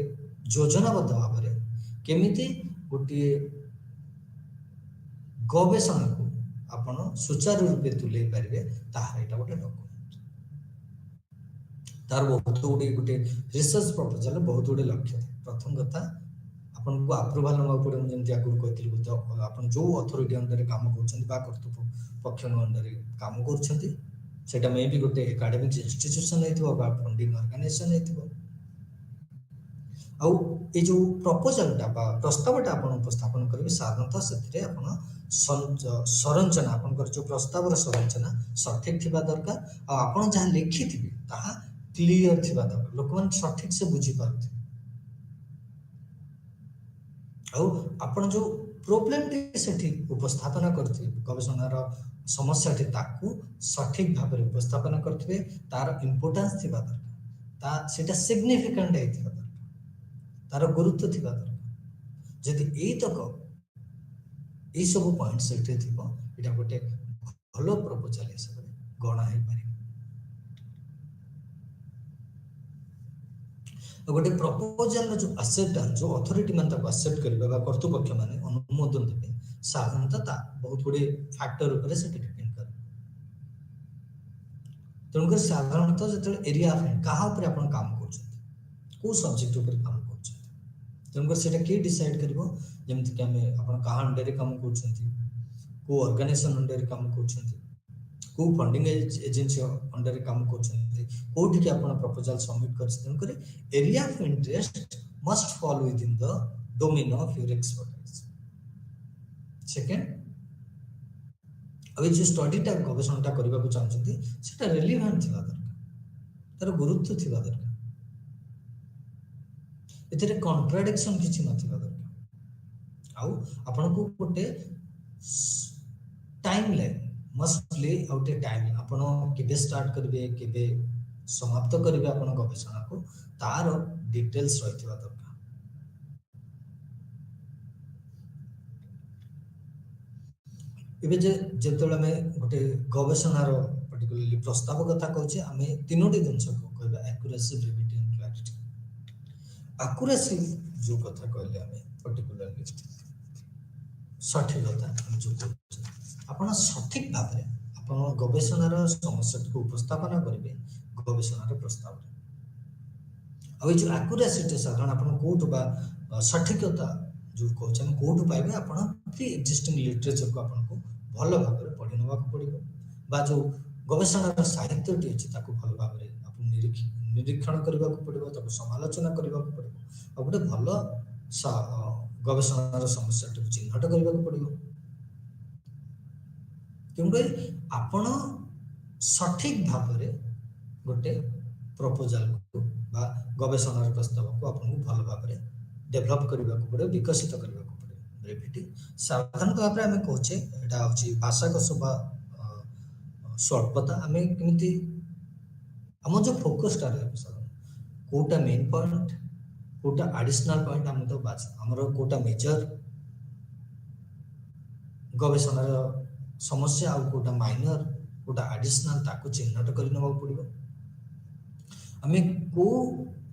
योजनाबद्ध भाबरे केमिति गोटे गवेषणा को आपण सुचारू रूपे तुले परबे ताहा एटा गोटे डॉक्यूमेंट तार बहुत गोटे रिसर्च प्रपोजल बहुत गोटे लक्ष्य प्रथम कथा आपन को अप्रूवल नवा पड़े जेंति आगु कहथिलि तो आपन जो अथॉरिटी अंडर काम करछन बा कर्तृपक्ष अंडर काम करछन्ती सेटा मे भी गोटे एकेडमिक इंस्टीट्यूशन हेतिबो बा फंडिंग ऑर्गेनाइजेशन हेतिबो आउ ए जो प्रपोजलटा बा प्रस्तावटा आपन उपस्थापन करिवे साधारणतः सेतिरे आपन संरचना आपन कर जो प्रस्ताव र संरचना सठिक थिबा दरकार आ आपन जहां लिखिथिबे ताहा क्लियर थिबा दरकार लोकमान सठिक से बुझी पारथि आपण जो प्रॉब्लम टी सेठी उपस्थापना करथि गवेषणार समस्या टी ताकू सठिक भाबरे उपस्थापना करथिबे तार इंपोर्टेंस थिबा दरकार ता सेटा सिग्निफिकेंट हेथिबा दरकार तार गुरुत्व थिबा दरकार जदि एई तक एई सब पॉइंट सेठी थिबो एटा गोटे भलो प्रपोजल हिसाब रे गणा हे पारे गोटे प्रपोजल जो एक्सेप्ट जो अथॉरिटी मान तक एक्सेप्ट करबा बा कर्तृपक्ष माने अनुमोदन देबे साधारणतः ता बहुत गुडे फैक्टर ऊपर से डिपेंड करे तणकर साधारणतः जतले एरिया ऑफ कहा ऊपर आपण काम करछथि को सब्जेक्ट ऊपर काम करछथि तणकर सेटा के डिसाइड करबो जेमति कि हमें आपण कहा अंडर काम करछथि को ऑर्गेनाइजेशन अंडर काम करछथि को फंडिंग एजेंसी अंडर काम करछथि कोठी के आपण प्रपोजल सबमिट करछथि करे area of interest must fall with in the domain of your expertise second अबे जो स्टडी टा गवेषणाटा करबा को चाहछथि सेटा रिलेवेंट थिबा दरकार तार गुरुत्व थिबा दरकार एतरे कॉन्ट्राडिक्शन किछि नथिबा दरकार आउ आपण को गोटे टाइमलाइन मस्ट ले आउट ए टाइम आपण केबे स्टार्ट करबे केबे समाप्त करबे आपण गवेषणा को तार डिटेल्स रहितबा दरकार एबे जेतले में गोटे गवेषणार पर्टिकुलरली प्रस्ताव कथा कहूचे हमें तीनोटी जिंस को कहबा accuracy brevity and clarity accuracy जो कथा कहले हमें पर्टिकुलरली सठिकता हम जो कहूचे आपण सठिक भाबरे आपण गवेषणार समस्या को उपस्थापन करिवे गवेषणार प्रस्ताव अब जो एक्यूरेसी साधारण आपण कोट बा सठिकता जो कौन हम कोठू पाइबे आपण प्री एक्जिस्टिंग लिटरेचर को आपन को भल भाव में पढ़ी नवा को पड़िबो बा जो गवेषणा साहित्यटी अछि ताको भल भाव में आपन निरीक्षण करबा को पड़िबो ताको समालोचना करबा को पड़िबो आ गोटे भल गवेषणार समस्या टी चिन्हट करबा को पड़िबो क्योंकि आपण सठिक भाव में गोटे प्रपोजल को बा गवेषणार प्रस्ताव को आपन को भल भाव में डेवलप करबा को पड़े विकसित करबा को पड़े ब्रेविटी साधारणतः भाव में कहचे एटा होची भाषा को सभा स्वल्पता हमें केमिति हम जो फोकस कर रहे सर कोटा मेन पॉइंट कोटा एडिशनल पॉइंट हम तो बात हमरो कोटा मेजर गवेषणार समस्या आ कोटा माइनर कोटा एडिशनल ताको चिन्हट कर नबा पड़िबो हमें को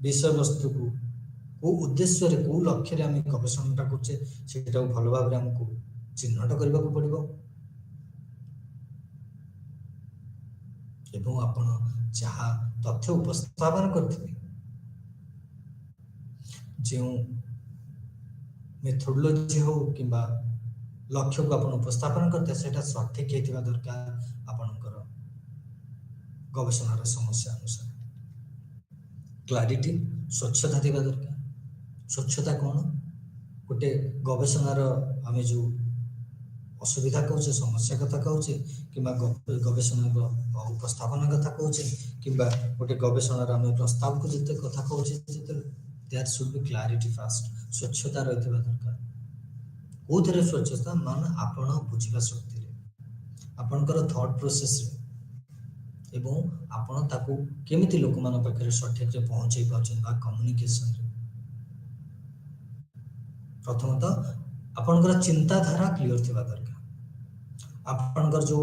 विषय वस्तु को उद्देश्य रे को लक्ष्य रे हम गवेषणाटा करछे सेटा भलो भाव रे हमको चिन्हट करबा को पड़िबो एवं आपण जहाँ तथ्य उपस्थापन करथिबे जो मेथोडोलॉजी हो किंबा लक्ष्य को आपण उपस्थापन करते सेटा सठिक हेतिबा दरकार आपनकर गवेषणार समस्या अनुसार क्लैरिटी स्वच्छता थिबा दरकार स्वच्छता कौन गोटे गवेषणार आम जो असुविधा कहूचे समस्या कथा कहूचे किंबा गवेषणार उपस्थापन कथा कहूचे किंबा गोटे गवेषणार आम प्रस्ताव को जिते कथा कहूचे there should be clarity first स्वच्छता रहितबा दरकार कोथरे स्वच्छता मान आपण बुझिबा शक्ति रे आपनकर थॉट प्रोसेस रे एवं आपण ताको केमिति लोक मान पाखरे सठिक रे पहुंचै पाछन बा कम्युनिकेशन रे प्रथमतः आपनकर चिंताधारा क्लियर थिबा दरकार आपनकर जो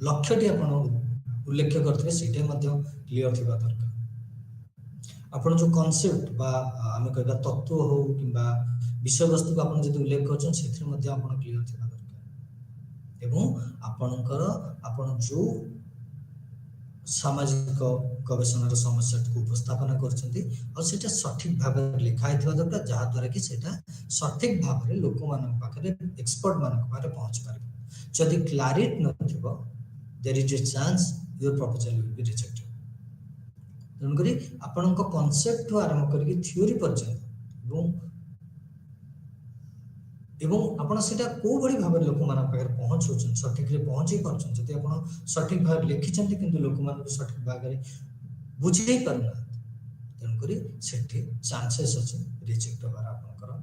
लक्ष्यटी आपण उल्लेख करथिबे सेटे मध्ये क्लियर थिबा दरकार आपण जो कांसेप्ट बा आमे कहबा तत्व हो किबा विषय वस्तु को आपण जदि उल्लेख करछन सेथि मध्ये आपण क्लियर थिबा दरकार एवं आपनकर आपण जो सामाजिक गवेषणार समस्या को उपस्थापन करछन्ती और सेटा सठिक भाव में लिखा हितबा दरकार जहा द्वारा कि सेटा सठिक भाव में लोक मान पाखरे एक्सपर्ट मान पाखरे पहुंच पारे जदि क्लैरिटी नथिबो there is a chance your proposal will be rejected तन करी आपनक कांसेप्ट तो आरंभ करके थ्योरी पर्यंत एवं आपण सेटा को बड़ी भाव लोक मान पाखरे पहुंचोछन सठिक रे पहुंची परछन जदि आपण सठिक भाव लिखिछन्ती किंतु लोक मान सठिक भाव रे बुझी परना तन करी सेठी चांसेस अछि रिजेक्ट होबार आपनकर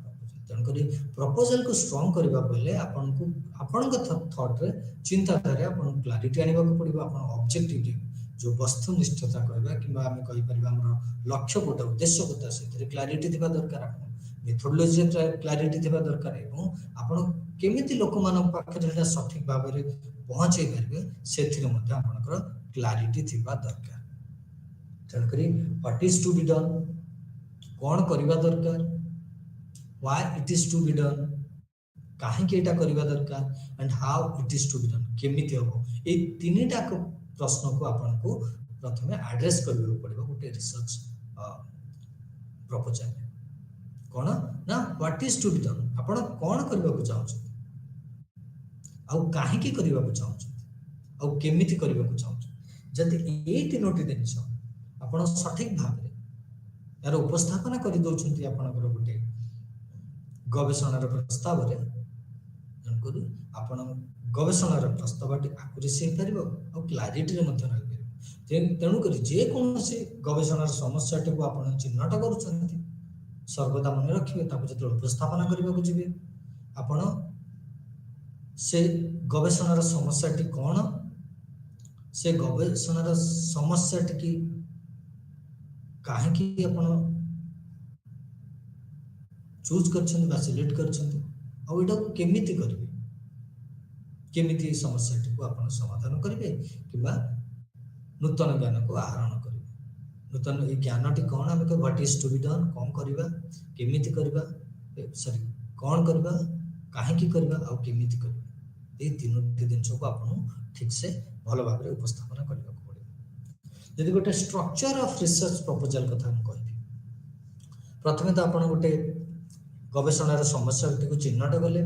तन करी प्रपोजल को स्ट्रांग करबा पहिले आपन को आपनक थॉट रे चिंता करे आपन क्लैरिटी आनिबा को पड़िबो आपन ऑब्जेक्टिव जो वस्तुनिष्ठता कहबा किबा हम कहि परिबा हमर लक्ष्य कोटा उद्देश्य कोटा सेतरे क्लैरिटी दिबा दरकार आपन मेथोडोलॉजी क्लैरिटी दिबा दरकार एवं आपण केमिति लोक मान पाखरे एटा सठिक भाव रे पहुंचै परबे सेथिरे मध्ये आपनकर क्लैरिटी दिबा दरकार तन करी what is to be done कोन करबा दरकार why it is to be done काहे के एटा करबा दरकार and how it is to be done केमिति हो ए तीनटा को प्रश्न को आपन को प्रथमे एड्रेस करबो पड़िबो गोटे रिसर्च प्रपोजल कोन ना what is to be done आपण कोन करबा को चाहौ छ आ काहे के करबा को चाहौ छ आ केमिति करबा को चाहौ छ जदि ए तीनोटी दिनस आपण सठिक भाव रे यार उपस्थापना करि दोछंती आपनकर गोटे गवेषणार प्रस्ताव रे जनको आपण गवेषणार प्रस्तावटी एक्यूरेसी हे परिबो आ क्लैरिटी रे मध्ये रहि परिबो तेनु करी जे कोनसे गवेषणार समस्याटी को आपण चिन्हट करूछंती सर्वदा मन रखिबे ताको जते उपस्थापना करबा को जिबे आपण से गवेषणार समस्याटी कोन से गवेषणार समस्याटी की काहे की आपण चूज करछन बा सिलेक्ट करछन आ एटा केमिति करबे केमिति समस्याटी को आपण समाधान करिवे किबा नूतन ज्ञान को आहरण करिवे नूतन ए ज्ञानटी कोन हम के what is to be done कोन करबा केमिति करबा सॉरी कोन करबा काहे की करबा आ केमिति करबा ए तीनोटी दिन को आपण ठीक से भलो भाबरे उपस्थापन करबा को पड़े यदि गोटे स्ट्रक्चर ऑफ रिसर्च प्रपोजल कथा हम कहबी प्रथमे तो आपण गोटे गवेषणार समस्याटी को चिन्हट कले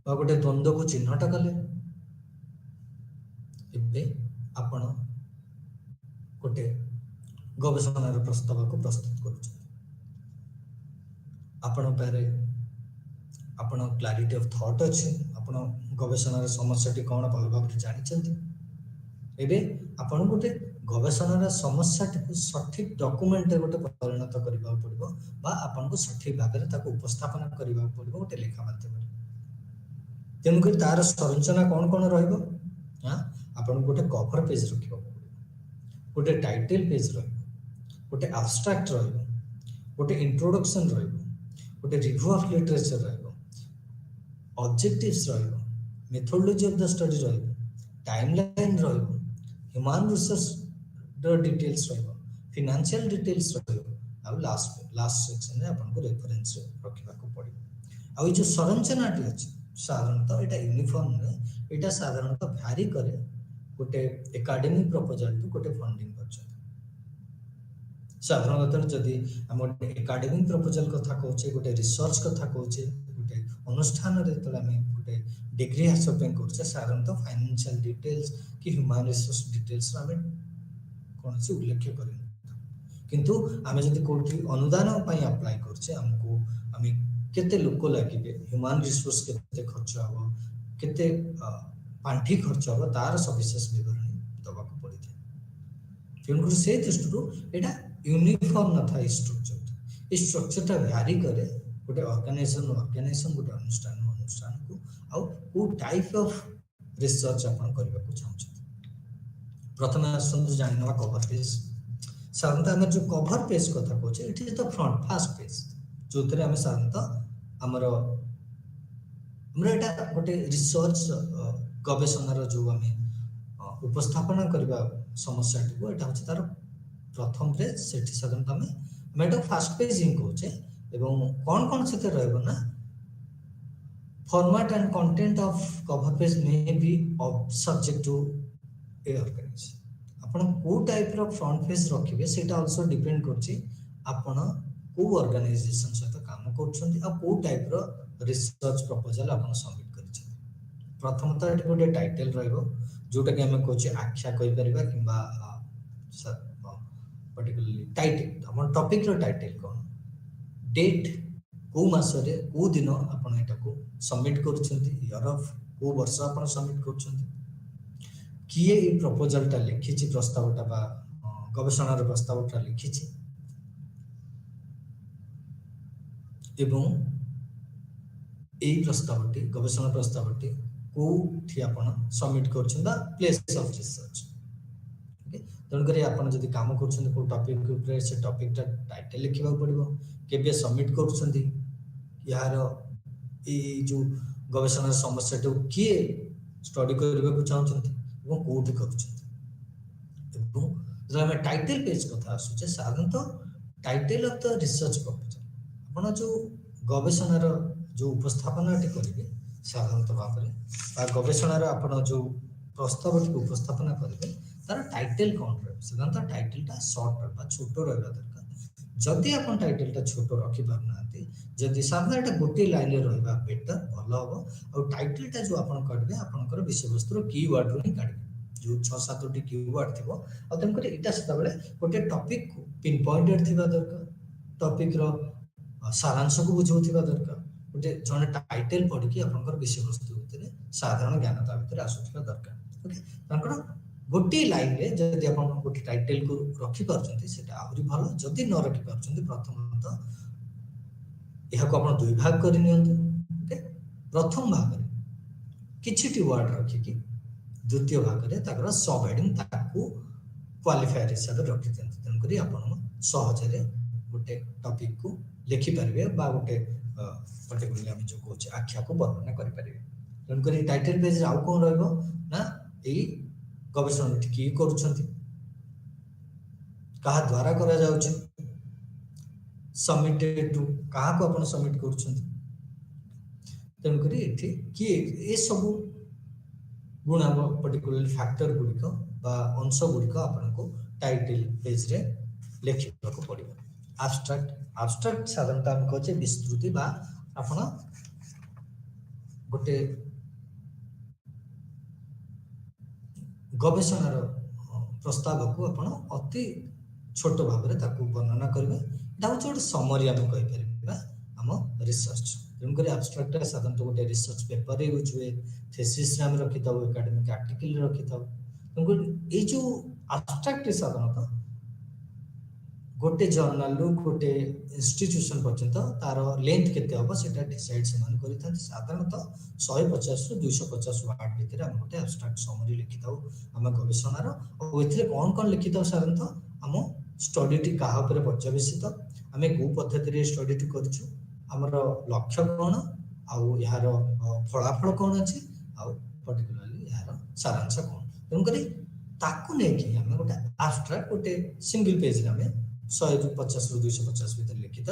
गोटे द्वंद्व को चिन्हट कले आपण गोटे गवेषणार प्रस्ताव को प्रस्तुत करुछ आपण पारे आपण क्लैरिटी ऑफ थॉट अछि आपण गवेषणार समस्याटी कोन भल भाव जानि छथि एबे आपण गोटे गवेषणार समस्याटी को सठिक डॉक्यूमेंट गोटे परिणत करबा पड़िबो बा आपण को सठिक भाबरे ताको उपस्थापन करबा पड़िबो गोटे लेखा माध्यम तेनु कि तार संरचना कोन कोन रहइबो हां आपण गोटे कवर पेज रखिबो गोटे टाइटल पेज रहइबो गोटे एब्स्ट्रैक्ट रहइबो गोटे इंट्रोडक्शन रहइबो गोटे रिव्यू ऑफ लिटरेचर रहइबो ऑब्जेक्टिव्स रहइबो मेथोडोलॉजी ऑफ द स्टडी रहइबो टाइमलाइन रहइबो ह्यूमन रिसोर्स डिटेल्स रहइबो फाइनेंशियल डिटेल्स रहइबो आ लास्ट सेक्शन रे आपन को रेफरेंस रखिबा को पड़िबो आ जो संरचनाटी अछि साधारणतः एटा यूनिफॉर्म रे एटा साधारणतः भ्यारी करे गोटे एकेडमिक प्रपोजल टू गोटे फंडिंग पर्यंत साधारणतः जदि हम एकेडमिक प्रपोजल कथा कहूचे गोटे रिसर्च कथा कहूचे गोटे अनुष्ठान रे तले हम गोटे डिग्री हासिल पे करछे साधारणतः फाइनेंशियल डिटेल्स कि ह्यूमन रिसोर्स डिटेल्स हम कोन से उल्लेख करें किंतु आमे जदि कोठी अनुदान पई अप्लाई करछे हमको हम केते लोक लागिबे ह्यूमन रिसोर्स केते खर्च हबो केते पांठी खर्च हबो तार सविशेष विवरणी दबा को पड़ी थे किंतु से दृष्टिରୁ एटा यूनिफॉर्म न था स्ट्रक्चर ता भ्यारी करे गोटे ऑर्गेनाइजेशन गोटे अनुष्ठान को आउ को टाइप ऑफ रिसर्च अपन करबा को चाहू प्रथम आसंतु जानवा कवर पेज साधारणतः हम जो कवर पेज कथा कहछे it is the front first page जो तरे हम साधारणतः हमरो एटा गोटे रिसर्च गवेषणार जो हम उपस्थापना करबा समस्याटी को एटा होचे तार प्रथम पेज सेठी साधारणतः हम एटा फर्स्ट पेज ही कहछे एवं कोन कोन सेते रहबो ना format and content of cover page may be of subject to a organization आपण को टाइप रो फ्रंट पेज रखिबे सेटा आल्सो डिपेंड करछि आपण को ऑर्गेनाइजेशन सहित काम करछन्ती आ को टाइप रो रिसर्च प्रपोजल आपण सबमिट करिछि प्रथमतः एटा गोटे टाइटल रहइबो जोटा कि हम कहछि आख्या कहि परिबा किबा पर्टिकुलरली टाइटल हमर टॉपिक रो टाइटल कोन डेट को मासरे को दिन आपण एटा को सबमिट करूछन्ती ईयर ऑफ को वर्ष आपण सबमिट करूछन्ती किए ए प्रपोजल ता लिखिछि प्रस्तावटा बा गवेषणार प्रस्तावटा लिखिछि एवं ए प्रस्तावटी गवेषणा प्रस्तावटी कोठी आपण सबमिट करूछन बा प्लेस ऑफ रिसर्च ओके तन करी आपण जदी काम करूछन को टॉपिक के ऊपर से टॉपिक ता टाइटल लिखिबा पड़िबो केबे सबमिट करूछन्ती यार ए जो गवेषणा समस्या तो किए स्टडी करबा को चाहछन्ती एवं कोठी करूछन्ती एवं जब हम टाइटल पेज कथा आसुचे साधारणतः title of the research proposal आपण जो गवेषणार जो उपस्थापनाटी करिवे साधारणतः भाव में गवेषणार आपण जो प्रस्तावटी को उपस्थापना करिवे तार टाइटल कोन रहबे साधारणतः टाइटल ता शॉर्ट रहबा छोटो रहबा दरकार जदि आपण टाइटल टा छोटो रखि पारनाते जदि साधारणतः एटा गोटे लाइन रे रहबा बेटर भलो हो और टाइटल टा जो आपण करबे आपनकर विषय वस्तु कीवर्ड रो ही काढबे जो 6-7 टी कीवर्ड थिबो और तन करे एटा सदा बेले गोटे टॉपिक को पिन पॉइंटेड थिबा दरकार टॉपिक रो सारांश को बुझौथिबा दरकार गोटे जने टाइटल पढि कि आपनकर विषय वस्तु भितरे साधारण ज्ञानता भितरे आसुथिबा दरकार ओके तनकर गोटे लाइन रे जदि आपण गोटे टाइटल को रखि परछन्ती सेटा आहुरी भलो जदि न रखि परछन्ती प्रथमतः एहा को आपण दुई भाग करि नियंतु ओके प्रथम भाग रे किछिटी वर्ड रखि कि द्वितीय भाग रे ताकर सब हेडिंग ताकू क्वालिफायर हिसाब रे रखि दियंतु तन करी आपण सहज रे गोटे टॉपिक को लिखि परबे बा गोटे पर्टिकुलरली हम जो कहछ आख्या को वर्णन करि परबे तन करी टाइटल पेज आउ कोन रहबो ना एई गवेषणा की करूछन्ती कहा द्वारा करा जाउछ सबमिटेड टू कहा को अपन सबमिट करूछन्ती तन करी एठी कि ए सब गुणा पर्टिकुलरली फैक्टर गुडी को बा अंश गुडी को अपन को टाइटल पेज रे लिखिबा को पड़िबो abstract abstract साधारणतः हम कहचे विस्तृति बा आपण गोटे गवेषणार प्रस्ताव को आपण अति छोट भाव में ताकू वर्णना करेंगे एटा हूँ गोटे समरी आम कहीपर आम रिसर्च तेणुक एब्स्ट्राक्ट साधारणतः गोटे रिसर्च पेपर यूज हुए थेसिस आम रखी था एकाडेमिक आर्टिकल रखी था तेणुक ये जो एब्स्ट्राक्ट साधारणतः गोटे जर्नाल गोटे इंस्टीट्यूशन पर्यंत तार लेंथ केते हम सेटा डिसाइड से मान करिथान साधारणतः 150 रु 250 वर्ड भितर हम गोटे एब्स्ट्रैक्ट समरी लिखि थाउ हम गवेषणार और एथिरे कोन कोन लिखि थाउ साधारणतः हम स्टडी टी काहा ऊपर पर्यवेसित आमे को पद्धति रे स्टडी टी करछु हमर लक्ष्य कोन आ यार फलाफल कोन अछि आ पर्टिकुलरली यार सारांश कोन तेन करी ताकू नै कि हम गोटे एब्स्ट्रैक्ट गोटे सिंगल पेज रे हमें 150 रु 250 भीतर लिखित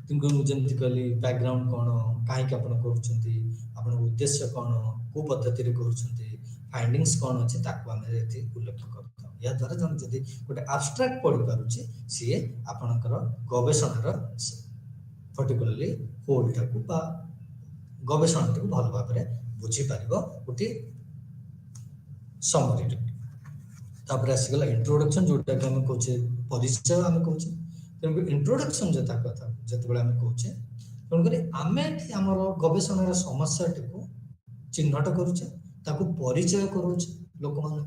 तुमको जमती कहली बैकग्राउंड कौन कहीं आपण करूछंती आपण उद्देश्य कौन को पद्धति रे करूछंती फाइंडिंग्स कौन अछि ताको हम एथि उल्लेख करथौ या द्वारा जन जदी गोटे एब्स्ट्रैक्ट पढि पारुछि सिए आपनकर गवेषणार पर्टिकुलरली होल टाकू बा गवेषणा को भल भाव रे बुझी पारिबो गोटे समरी तापर आसीगला इंट्रोडक्शन जोटा कि हम कहचे परिचय हम कहचे तेणु इंट्रोडक्शन जता कथा जतबेला हम कहचे तेणु करी आमे हमर गवेषणार समस्याटी को चिन्हट करूचे ताको परिचय करूचे लोक मान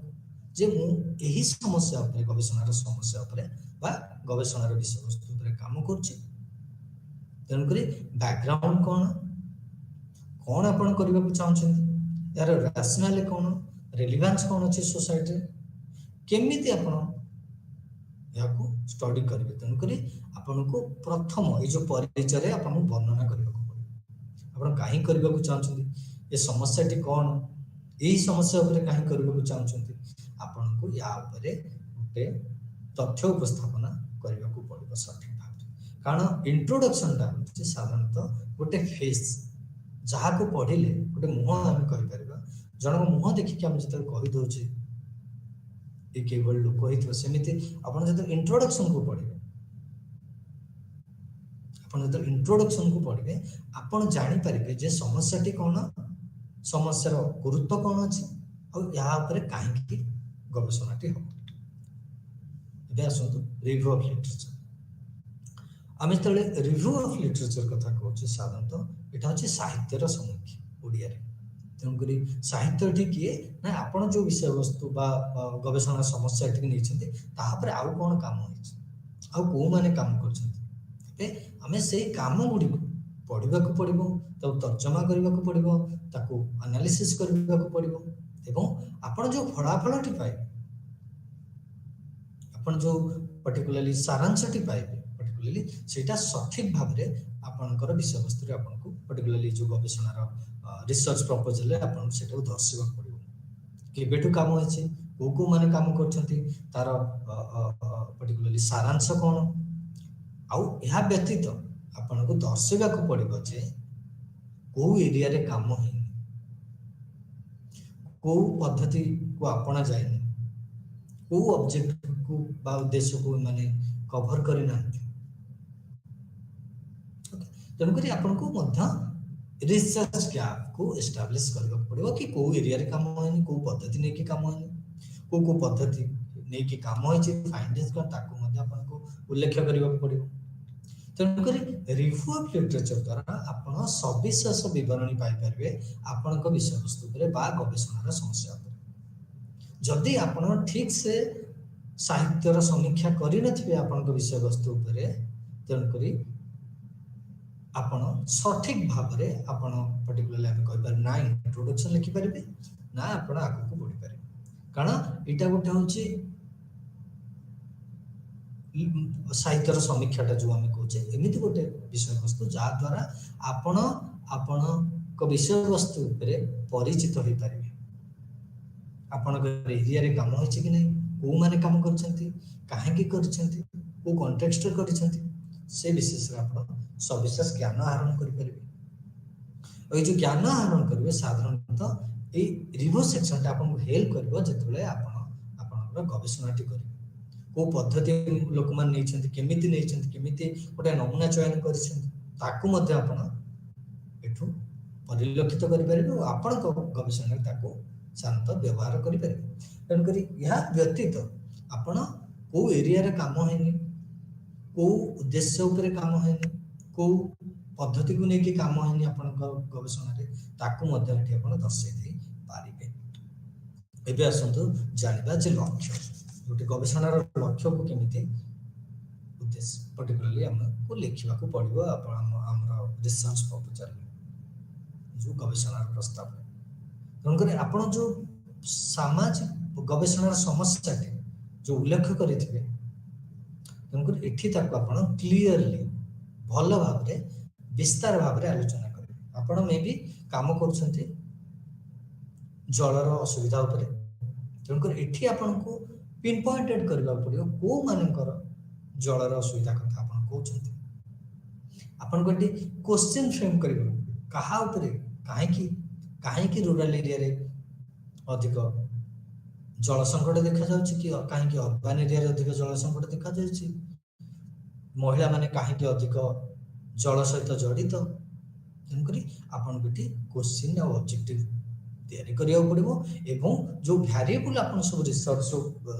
जे मु एही समस्या ऊपर गवेषणार समस्या ऊपर बा गवेषणार विषय वस्तु ऊपर काम करूचे तेणु करी बैकग्राउंड कोन कोन आपण करबा को चाहछन यार रैशनल कोन रिलेवेंस कोन अछि सोसाइटी केमिति आपण याको स्टडी करिवे तेणु करी आपण को प्रथम ए जो परिचय रे आपण वर्णना करबा को पड़े आपण काहे करबा को चाहछन ए समस्या टी कोन एही समस्या ऊपर काहे करबा को चाहछन आपण को या ऊपर गोटे तथ्य उपस्थापना करबा को पड़िबो सठिक भाव कारण इंट्रोडक्शन टा होछि साधारणतः गोटे फेस जहा को पढिले गोटे मुह हम कहि परबा जण मुह देखि के हम जत कहि दोछि ए केवल लोक होइतो सेमिति आपण जत इंट्रोडक्शन को पढिबे आपण जत इंट्रोडक्शन को पढिबे आपण जानि परिबे जे समस्या टी कोन समस्या रो गुरुत्व कोन अछि और या ऊपर काहे की गवेषणा टी हो एबे आसंतु रिव्यू ऑफ लिटरेचर आमे तळे रिव्यू ऑफ लिटरेचर कथा कहउछि साधारणतः एटा अछि साहित्य रो समीक्षा ओडिया रे तेणुकरी साहित्य टी किए ना आपण जो विषय वस्तु बा गवेषणा समस्या टी नै तापर आउ कोन काम होइछ आउ को माने काम करछन्ती ए हमें से काम गुडी पढिबा को पड़िबो त तर्जमा करबा को पड़िबो ताको एनालिसिस करबा को पड़िबो एवं आपण जो फलाफल टी पाइबे आपण जो पर्टिकुलरली सारांश टी पाइबे पर्टिकुलरली सेटा सठिक भाव रे आपनकर विषय वस्तु रे आपन को पर्टिकुलरली जो गवेषणा रिसर्च प्रपोजल रे आपन सेटा दर्शिबा पड़िबो केबेटु काम होइछि को माने काम करछन्ती तार पर्टिकुलरली सारांश कोन आउ यह व्यतीत आपन को दर्शिबा को पड़िबो जे को एरिया रे काम होई को पद्धति को अपना जायनी को ऑब्जेक्ट को बा उद्देश्य को माने कवर करि ना तेणु करी आपन को मध्य रिसर्च गैप को एस्टैब्लिश करबा पड़िबो कि को एरिया रे काम होइनी को पद्धति नै कि काम होइनी को पद्धति नै कि काम होइ छै फाइंडिंग्स का ताको मध्य आपन को उल्लेख करबा पड़िबो तेणु करी रिव्यू ऑफ लिटरेचर द्वारा आपण सविशेष विवरणी पाई परबे आपन को विषय वस्तु पर बा गवेषणार समस्या पर जदि आपण ठीक से साहित्य रो समीक्षा करि नथिबे आपन को विषय वस्तु पर तेणु करी आपण सठिक भाव रे आपण पर्टिकुलरली हम कहि पर ना इंट्रोडक्शन लिखि परबे ना आपण आगु को बढ़ि परबे कारण एटा गोटे होची साहित्यर समीक्षाटा जो हम कहचे एमिति गोटे विषय वस्तु जा द्वारा आपण आपण को विषय वस्तु ऊपर परिचित होई परिबे आपण को एरिया रे काम होइछ कि नै को माने काम करछंती काहे की करछंती को कॉन्टेक्स्ट रे करछंती से विशेष रे आपण सविशेष ज्ञान आहरण करि परिबे ओइ जो ज्ञान आहरण करबे साधारणतः ए रिव्यू सेक्शन टा आपण हेल्प करबो जतबेले आपण आपनकर गवेषणाटी करिबे को पद्धति लोक मान नहीं केमिति नहीं केमिति गोटे नमूना चयन करिसेंती ताकू मध्ये आपण एठू परिलक्षित करि परिबे आपण गवेषणा ताकू शांत व्यवहार करि परिबे तेन करी या व्यतीत आपण को एरिया रे काम हेनी को उद्देश्य उपरे काम हेनी को पद्धति को नेकी काम हेनी आपण गवेषणा रे ताकू मध्ये एठी आपण दर्शाइ दे पारिबे एबे आसंतु जानिबा जे लक्ष्य गोटे गवेषणार लक्ष्य को केमिति उद्देश्य पर्टिकुलरली हमको लिखिबा को पड़िबो आपण हमर रिसर्च प्रपोजल जो गवेषणार प्रस्ताव तेणु करी आपण जो सामाजिक गवेषणार समस्या के जो उल्लेख करिथिबे तेणु करी एठी ताको आपण क्लियरली भल भाव रे विस्तार भाव रे आलोचना करिबे आपण मे भी काम करछन्ते जलर असुविधा उपरे तेणु करी एठी आपण को पिन पॉइंटेड करबा पड़ियो को मानकर जलर असुविधा कथा आपण कहउछन्ते आपण गोटे क्वेश्चन फ्रेम करिबो कहा उपरे काहे की रूरल एरिया रे अधिक जल संकट देखा जाउछि कि काहे की अर्बन एरिया रे अधिक जल संकट देखा जाउछि महिला माने काहे की अधिक जल सहित जड़ित तेणु करी आपण गोटे क्वेश्चन और ऑब्जेक्टिव तैयारी करिया पड़िबो एवं जो वेरिएबल आपण सब रिसर्च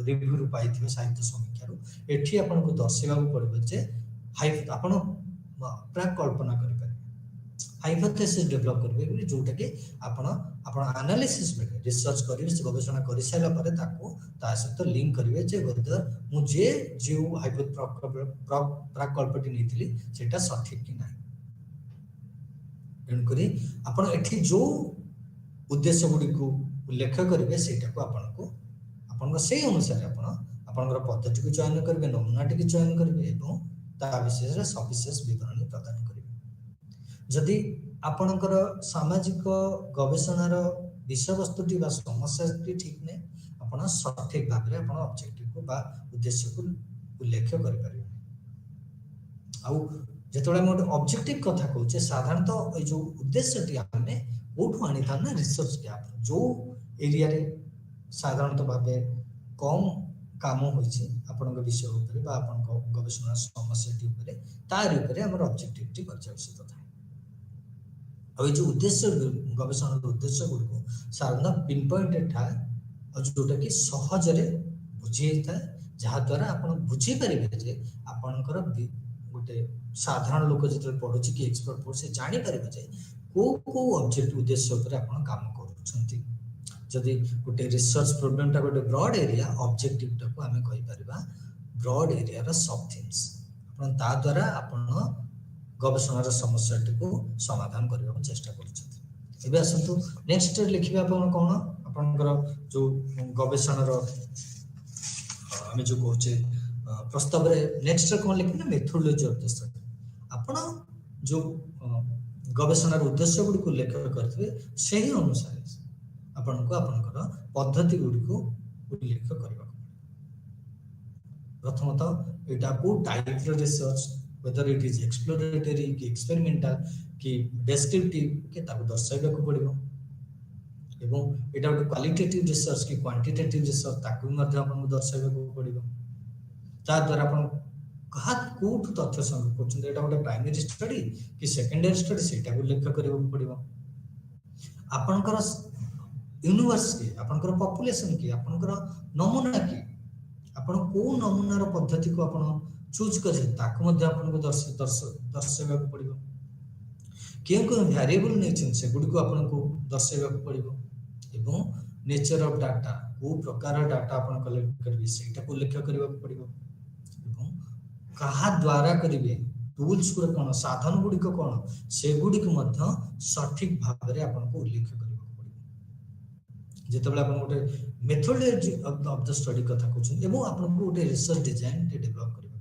रिव्यू रु पाइथिबे साहित्य समीक्षा रु एठी आपण को दर्शाइबा पड़िबो जे आपण प्राक कल्पना करि परिबे हाइपोथेसिस डेवलप करिबे जोटा के आपण एनालिसिस में रिसर्च करिबे गवेषणा करि साइला परे ताको ता सहित लिंक करिबे जे वेदर मु जे जो प्राक कल्पना नैथिली सेटा सठिक कि नाही एन करी आपण एठी जो उद्देश्य गुडी को उल्लेख करिबे सेटा को आपण से अनुसार आपण पद्धति को चयन करिबे नमूना टी चयन करिबे एवं ता विशेष रे सविशेष विवरणी प्रदान करिबे जदि आपणकर सामाजिक गवेषणार विषय वस्तुटी बा समस्याटी ठीक ने आपण सठिक भाव रे आपण ऑब्जेक्टिव को बा उद्देश्य को उल्लेख करि परिबे आउ जेतोळे मोट ऑब्जेक्टिव कथा कहूचे साधारणतः ए जो उद्देश्यटी हमें कोठु आनी था ना रिसर्च गैप जो एरिया रे साधारणतः भाबे कम काम होइछि आपनक विषय ऊपर बा आपनक गवेषणा समस्याटी ऊपर तार ऊपर हमर ऑब्जेक्टिव टी परिचालित था अब जो उद्देश्य गवेषणा उद्देश्य गुडको साधारण पिन पॉइंटेड था और जोटा कि सहज रे बुझी था जहा द्वारा आपण बुझी परिबे जे आपनकर गोटे साधारण लोक जते पढुछि कि एक्सपर्ट पढ से जानि परिबे जे को ऑब्जेक्ट उद्देश्य ऊपर आपण काम करूछंती जदि गोटे रिसर्च प्रोग्राम ता गोटे ब्रॉड एरिया ऑब्जेक्टिव ता को हमें कहि परिबा ब्रॉड एरिया रा सब थिंग्स आपण ता द्वारा आपण गवेषणार समस्या को समाधान करबा चेष्टा करूछंती एबे असंतु नेक्स्ट लिखिबा आपण कोन आपनकर जो गवेषणार हमें जो कहूचे प्रस्ताव रे नेक्स्ट कोन लिखिना मेथोडोलॉजी ऑफ द स्टडी आपण जो गवेषणार उद्देश्य गुडी को उल्लेख करथिबे सेही अनुसार आपण को आपनकर पद्धति गुडी को उल्लेख करबा प्रथमतः एटा को टाइप रे research whether it is exploratory कि experimental कि descriptive के ताको दर्शाइबा को पड़िबो एवं एटा गोटे क्वालिटेटिव रिसर्च कि क्वांटिटेटिव रिसर्च ताको मध्ये आपन दर्शाइबा को पड़िबो ता द्वारा आपन कहा कोठ तथ्य संग्रह करछन एटा गोटे प्राइमरी स्टडी कि सेकेंडरी स्टडी सेटा को उल्लेख करबा को पड़िबो आपनकर यूनिवर्स के आपनकर पॉपुलेशन के आपनकर नमूना के आपन को नमूना रो पद्धति को आपन चूज कर ताको मध्ये आपन को दर्शाइबा को पड़िबो केको वेरिएबल नेचर से गुडी को आपन को दर्शाइबा को पड़िबो एवं नेचर ऑफ डाटा को प्रकार डाटा आपन कलेक्ट करबी सेटा को उल्लेख करबा को पड़िबो एवं कहा द्वारा करिवे टूल्स को कोन साधन गुडी को कोन से गुडी को मध्ये सठिक भाव रे आपन को उल्लेख करबा को पड़िबो जेतबेला आपन गोटे मेथोडोलॉजी ऑफ द स्टडी कथा कहउछन एवं आपन को गोटे रिसर्च डिजाइन के डेवलप करबा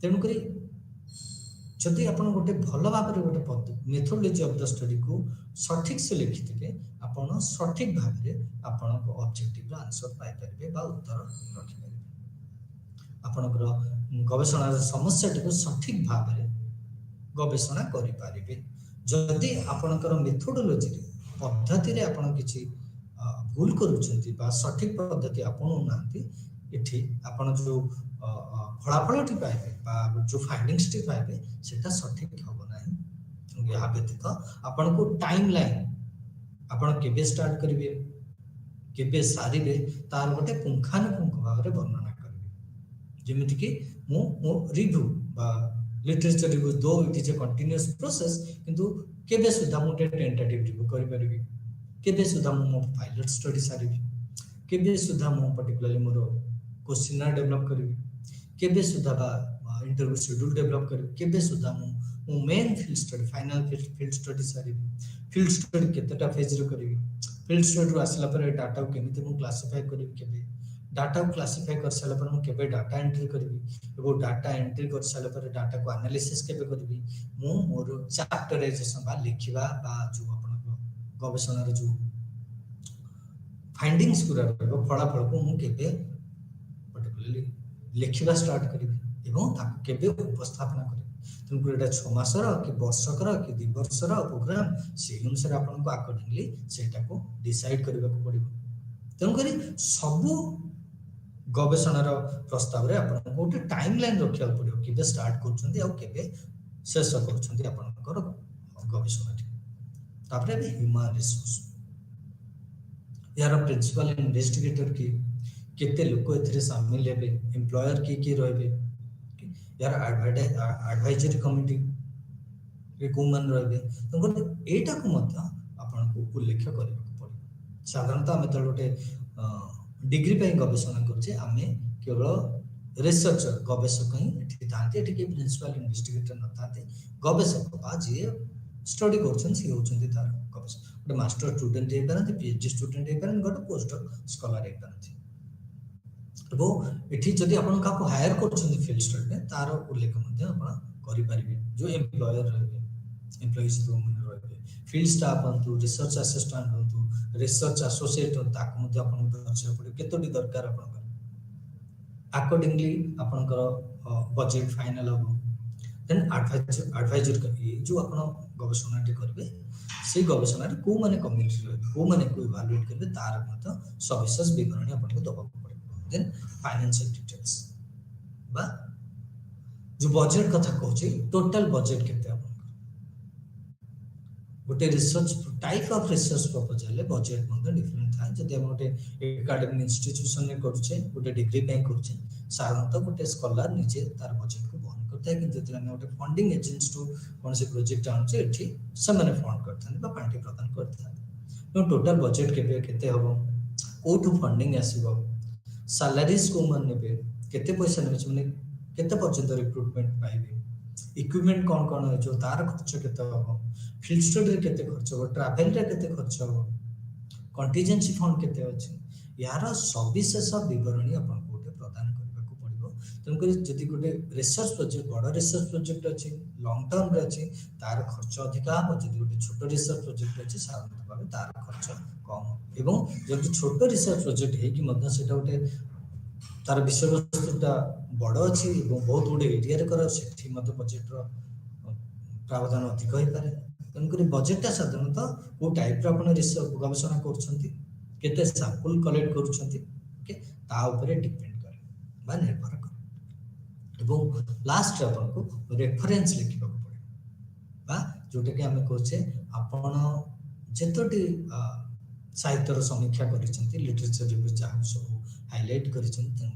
तेणु करी जदि आपण गोटे भल भाव रे गोटे पद्धति मेथोडोलॉजी ऑफ द स्टडी को सठिक से लिखिथिबे आपण सठिक भाव रे आपण को ऑब्जेक्टिव रा आंसर पाइ परिबे बा उत्तर रखि परिबे आपनकर गवेषणा समस्या को सठिक भाव रे गवेषणा करि परिबे जदि आपनकर मेथोडोलॉजी रे पद्धति रे आपण किछि भूल करूछंती बा सठिक पद्धति आपनु नांती एठी आपण जो फलाफलटी पाइबे बा जो फाइंडिंग्स टी पाइबे सेटा सठिक हबो नाही। या व्यतीत आपण को टाइम लाइन आपण केबे स्टार्ट करिवे केबे सारिबे तार गोटे पुंखानुपुंख भाବରେ वर्णना करिवे। जेमिति कि मो रिव्यू बा लिटरेचर रिव्यू दो it is a continuous process किंतु केबे सुधा मो टेंटेटिव रिव्यू करि परिबी केबे सुधा मो पायलट स्टडी सारिबी केबे सुधा मो पर्टिकुलरली मोर क्वेश्चनर डेवलप करिबी केबे सुधा बा इंटरव्यू शेड्यूल डेवलप करिबी केबे सुधा मो main field study final field study सारिबी फील्ड स्टडी केतेटा फेज रे करिबी फील्ड स्टडी रो आसला पर डाटा को केमिति मु क्लासिफाई करिबी केबे डाटा को क्लासिफाई कर साला पर मु केबे डाटा एंट्री करिबी एबो डाटा एंट्री कर साला पर डाटा को एनालिसिस केबे करिबी मु मोर चैप्टराइजेशन बा लिखिबा बा जो आपण गवेषणा रे जो फाइंडिंग्स पूरा रहबो फलाफल को मु केबे पर्टिकुलरली लिखिबा स्टार्ट करिबी एवं ताको केबे उपस्थापना करिबी तुमको एटा 6 मासर कि वर्षकर कि 2 वर्षर प्रोग्राम से अनुसार आपन को अकॉर्डिंगली सेटा को डिसाइड करबा को पड़िबो। तन करी सब गवेषणार प्रस्ताव रे आपन को ଗୋଟେ टाइम लाइन रखिया पड़िबो कि स्टार्ट करछन्ती आ केबे शेष करछन्ती आपन को गवेषणा। तापरे ह्यूमन रिसोर्स यार प्रिंसिपल इन्वेस्टिगेटर की केते लोक एथिरे शामिल हेबे एम्प्लॉयर की रहबे यार एडवाइजरी कमिटी रे कोमन रहबे तो एटा को मत आपन को उल्लेख करबा को पड़े। साधारणतः हम तळोटे डिग्री पे गवेषणा करछे आमे केवल रिसर्चर गवेषक ही एठी तांते एठी के प्रिंसिपल इन्वेस्टिगेटर न तांते गवेषक बा जे स्टडी करछन सी होछन तार गवेषक गोटे मास्टर स्टूडेंट हे परन पीएचडी स्टूडेंट हे परन गोटे पोस्ट स्कॉलर हे परन वो एठी जदि आपण का को हायर करछन फील्ड स्टडी में तार उल्लेख मध्ये आपण करि परिबे जो एम्प्लॉयर रहबे एम्प्लॉइज तो मन रहबे फील्ड स्टाफ हंतु रिसर्च असिस्टेंट हंतु रिसर्च एसोसिएट ताको मध्ये आपण दर्शय पड़े केतोटी दरकार आपण कर अकॉर्डिंगली आपण कर बजट फाइनल हो देन एडवाइजर जो आपण गवेषणा टी करबे से गवेषणा रे को माने कम्युनिटी रहबे को माने को इवैल्यूएट करबे तार मध्ये सविशेष विवरणी आपण को दबा पड़े। देन फाइनेंशियल डिटेल्स बा जो बजट कथा कहछि टोटल बजट केते अपन गोटे research type of research proposal ले बजट मध्ये डिफरेंट था जदि हम गोटे एकेडमिक इंस्टीट्यूशन में करूछे गोटे डिग्री बैंक करूछे साधारणतः गोटे स्कॉलर निजे तार बजट को बहन करता है कि जदि हम गोटे फंडिंग एजेंट्स टू कौन से प्रोजेक्ट आनछे एठी समने फंड करथन बा पार्टी प्रदान करथन तो टोटल बजट केते हबो कोठु फंडिंग आसीबो सैलरीज को मन नेबे केते पैसा नेबे माने केते पर्यंत रिक्रूटमेंट पाइबे इक्विपमेंट कोन कोन है जो तार खर्च केते हो फील्ड स्टडी रे केते खर्च हो ट्रैवल रे केते खर्च हो कंटीजेंसी फंड केते अछि यार सविशेष विवरणी अपन कोटे प्रदान करबा को पड़िबो। तन करी जदि गोटे रिसर्च प्रोजेक्ट बड़ रिसर्च प्रोजेक्ट अछि लॉन्ग टर्म रे अछि तार खर्च अधिका हो जदि गोटे छोटो रिसर्च प्रोजेक्ट अछि साधारणतः भाबे तार खर्च कम एवं जदि छोटो रिसर्च प्रोजेक्ट है कि मध्य सेटा गोटे तार विषय वस्तुटा बड़ अछि एवं बहुत गुडे एरिया रे कर सेठी मध्य बजट रो प्रावधान अधिक होई पारे। तन करी बजटटा साधारणतः को टाइप रो आपण रिसर्च गवेषणा करछंती केते सैंपल कलेक्ट करछंती ओके ता ऊपर डिपेंड करे बा निर्भर करे एवं लास्ट आपण को रेफरेंस लिखिबा को पड़े बा जोटे के हमें कहछे आपण जेतोटी साहित्यर समीक्षा करिसेंती लिटरेचर रिव्यू चाहू सब हाइलाइट करिसेंती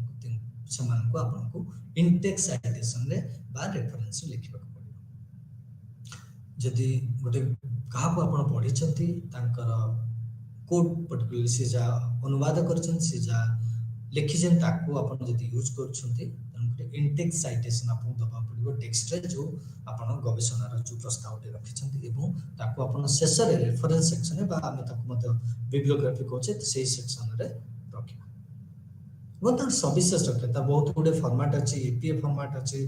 समान को आपन को इंटेक्स साइटेशन रे बा रेफरेंस लिखिबा को पड़िबो। जदि गोटे कहा को आपन पढिसेंती तांकर कोड पर्टिकुलरली से जा अनुवाद करिसें से जा लिखिसें ताको आपन जदि यूज करिसेंती तन इंटेक्स साइटेशन आपन दबा पड़िबो टेक्स्ट रे जो आपन गवेषणा रो जो प्रस्ताव दे रखिसेंती एवं ताको आपन शेष रे रेफरेंस सेक्शन रे बा हमें ताको मते बिब्लियोग्राफी कोचे सेही सेक्शन रे रखिबा वो तार सविशेष रखे ता बहुत गुडे फॉर्मेट अछि एपीए फॉर्मेट अछि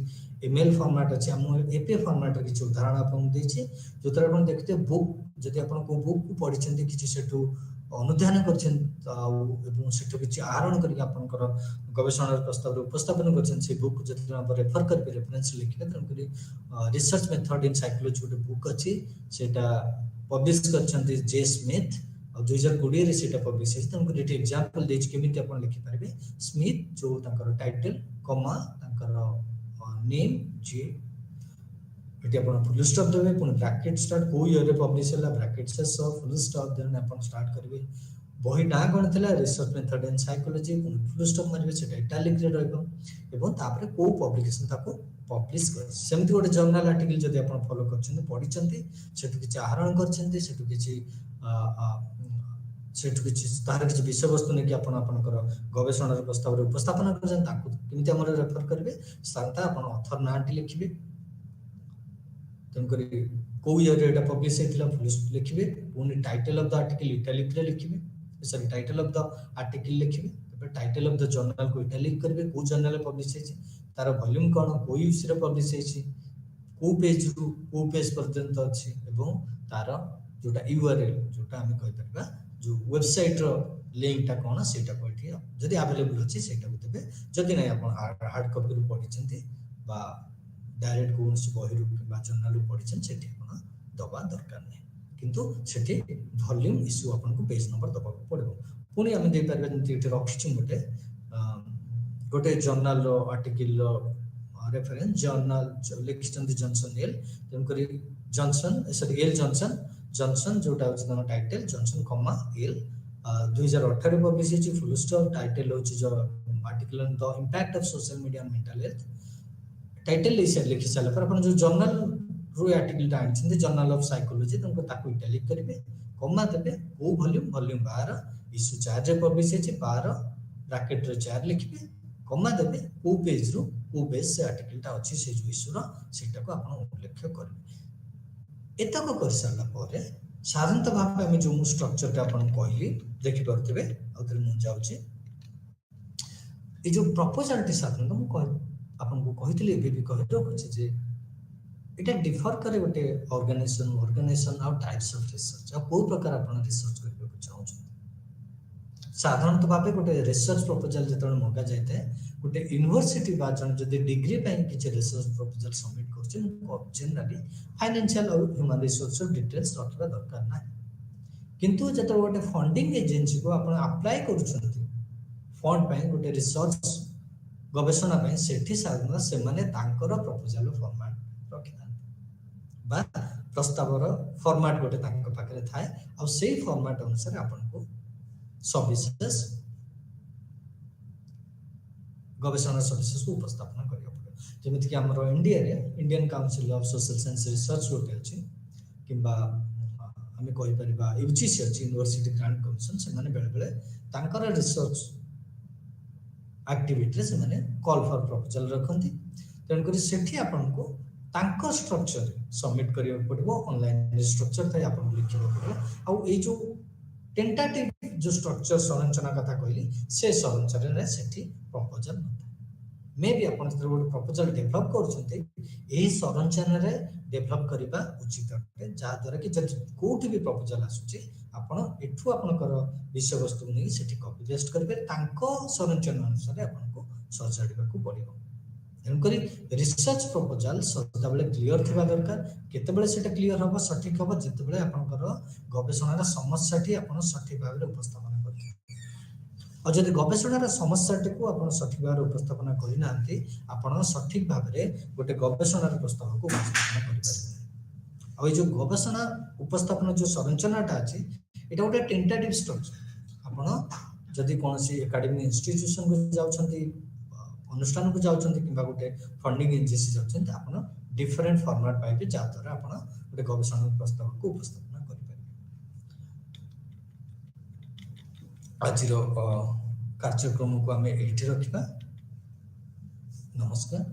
ईमेल फॉर्मेट अछि हम एपीए फॉर्मेट रे किछु उदाहरण आपन देछि जोतर आपन देखते बुक जदि आपन को बुक को पढिछन्ती किछि सेटु अनुध्यान करछन एवं सेटु किछि आहरण करि आपन कर गवेषणा प्रस्ताव रे उपस्थापन करछन से बुक जदि आप रेफर कर रेफरेंस लिखिबे तन करी रिसर्च मेथड इन साइकोलॉजी गुडे बुक अछि सेटा पब्लिश करछन्ती जे स्मिथ और 2020 रे सेटा पब्लिश है तुमको एटी एग्जांपल देज केमिति अपन लिखि पारबे स्मिथ जो तांकर टाइटल कॉमा तांकर नेम जे एटी अपन फुल स्टॉप देबे पुन ब्रैकेट स्टार्ट को ईयर रे पब्लिश होला ब्रैकेट से फुल स्टॉप देन अपन स्टार्ट करबे बही ना कोन थिला रिसर्च मेथड इन साइकोलॉजी पुन फुल स्टॉप मारबे सेटा इटालिक रे रहबो एवं तापरे को पब्लिकेशन ताको पब्लिश कर सेमति गोटे जर्नल आर्टिकल जदि अपन फॉलो करछन पढि छथि सेटु किछि आहरण करछन सेटु किछि सेटु किछि तार किछि विषय वस्तु ने कि अपन आपनकर गवेषणा प्रस्ताव रे उपस्थापन करछन ताको किमिति हमर रेफर करबे सारता अपन ऑथर नाटी लिखिबे तनकरी को ईयर रे एटा पब्लिश हेतिला फुल लिखिबे पुनी title of the article italic रे लिखिबे sorry title of the article लिखिबे तबे टाइटल ऑफ द जर्नल को इटालिक करबे को जर्नल पब्लिश हेछि तार वॉल्यूम कोन को इश्यू रे पब्लिश हेछि को पेज रु को पेज पर्यंत अछि एवं तार जोटा यूआरएल जोटा हम कहि परबा जो वेबसाइट रो लिंक ता कोन सेटा पठी जदी अवेलेबल अछि सेटा को तबे जदी नै अपन हार्ड कॉपी रु पढि छथि बा डायरेक्ट कोन से बही रु बा जर्नल रु पढि छन सेठी अपन दबा दरकार नै किंतु सेठी वॉल्यूम इश्यू अपन को पेज नंबर दबा को पड़बो पुनी हम दे परबे जंती एठी रखिछु गोटे जर्नल रो आर्टिकल रो रेफरेंस जर्नल लिखिछन जॉनसन एल तम करी Johnson sorry L Johnson Johnson जोटा होछ न title Johnson comma L 2018 publish होछि फुल स्टॉप टाइटल होछ जो article on the impact of social media on mental health title लिखि साला पर अपन जो जर्नल रो आर्टिकल टा आछन जर्नल ऑफ साइकोलॉजी तुमको ताको इटालिक करबे कॉमा देबे को वॉल्यूम 12 इश्यू 4 रे पब्लिश होछि 12 ब्रैकेट रे 4 लिखिबे कॉमा देबे को पेज रो को पेज से आर्टिकल टा अछि से जो इश्यू रो सेटा को आपण उल्लेख करबे एतको कर साला परे साधारणतः भाव में जो स्ट्रक्चर टा आपण कहली देखि परतबे आउथरे मु जाउछि ए जो प्रपोजल टी साधारणतः मु कह आपन को कहितली एबे भी कहि रखछि जे एटा डिफर करे गोटे ऑर्गेनाइजेशन और टाइप्स ऑफ रिसर्च आ को प्रकार आपण रिसर्च करबे को चाहू साधारणतः भाबे गोटे रिसर्च प्रपोजल जतन मगा जायते गोटे यूनिवर्सिटी बा जन जदी डिग्री पय किछ रिसर्च प्रपोजल सबमिट करछि जनरली फाइनेंशियल और ह्यूमन रिसोर्स डिटेल्स रखबा दरकार ना किंतु जत गोटे फंडिंग एजेंसी को आपण अप्लाई करूछंती फंड पय गोटे रिसर्च गवेषणा पय सेठी साधारण से माने तांकर प्रपोजल फॉर्मेट रखिना बा प्रस्तावर फॉर्मेट गोटे तांक पाखरे थाए और सेही फॉर्मेट अनुसार आपण को सर्विसेस गवेषणा सर्विसेस को उपस्थापन करियो पड़े जेमिति कि हमरो इंडिया रे Indian council of social science research गोटे अछि किबा हमें कहि परिबा यूजीसी अछि यूनिवर्सिटी ग्रांट कमीशन से माने बेले बेले तांकर रिसर्च एक्टिविटी से माने कॉल फॉर प्रपोजल रखंती तन करी सेठी आपन को तांको स्ट्रक्चर सबमिट करियो पड़बो ऑनलाइन स्ट्रक्चर थाय आपन लिखियो पड़बो आ ए जो टेंटेटिव जो स्ट्रक्चर संरचना कथा कहली से संरचना रे सेठी प्रपोजल नथा मे भी अपन गोटे प्रपोजल डेवलप करछन्ते एही संरचना रे डेवलप करिबा उचित अटे जा द्वारा कि जति कोठी भी प्रपोजल आसुची आपण एठू आपनकर विषय वस्तु नै सेठी कॉपी पेस्ट करबे तांको संरचना अनुसार आपन को सजाडिबा को पड़िबो एनकरी रिसर्च प्रपोजल सदा बेले क्लियर थिबा दरकार केते बेले सेटा क्लियर होबो सठिक होबो जते बेले आपनकर गवेषणा रा समस्याटी आपण सठिक भाव रे उपस्थापन करबे और जदि गवेषणा रा समस्याटी को आपण सठिक भाव रे उपस्थापन करि नांती आपण सठिक भाव रे गोटे गवेषणा रा प्रस्ताव को उपस्थापन करि परबे और जो गवेषणा उपस्थापन जो संरचनाटा अछि एटा गोटे टेंटेटिव स्ट्रक्चर आपण जदि कोनसी एकेडमिक इंस्टीट्यूशन को जाउछंती अनुष्ठान को जाउछंती किबा गोटे फंडिंग एजेंसी जाउछंती आपण डिफरेंट फॉर्मेट पाइबे जा द्वारा आपण गोटे गवेषणा प्रस्ताव को उपस्थापन करि परिबे आजिरो कार्यक्रम को हमें एठी रखिबा नमस्कार।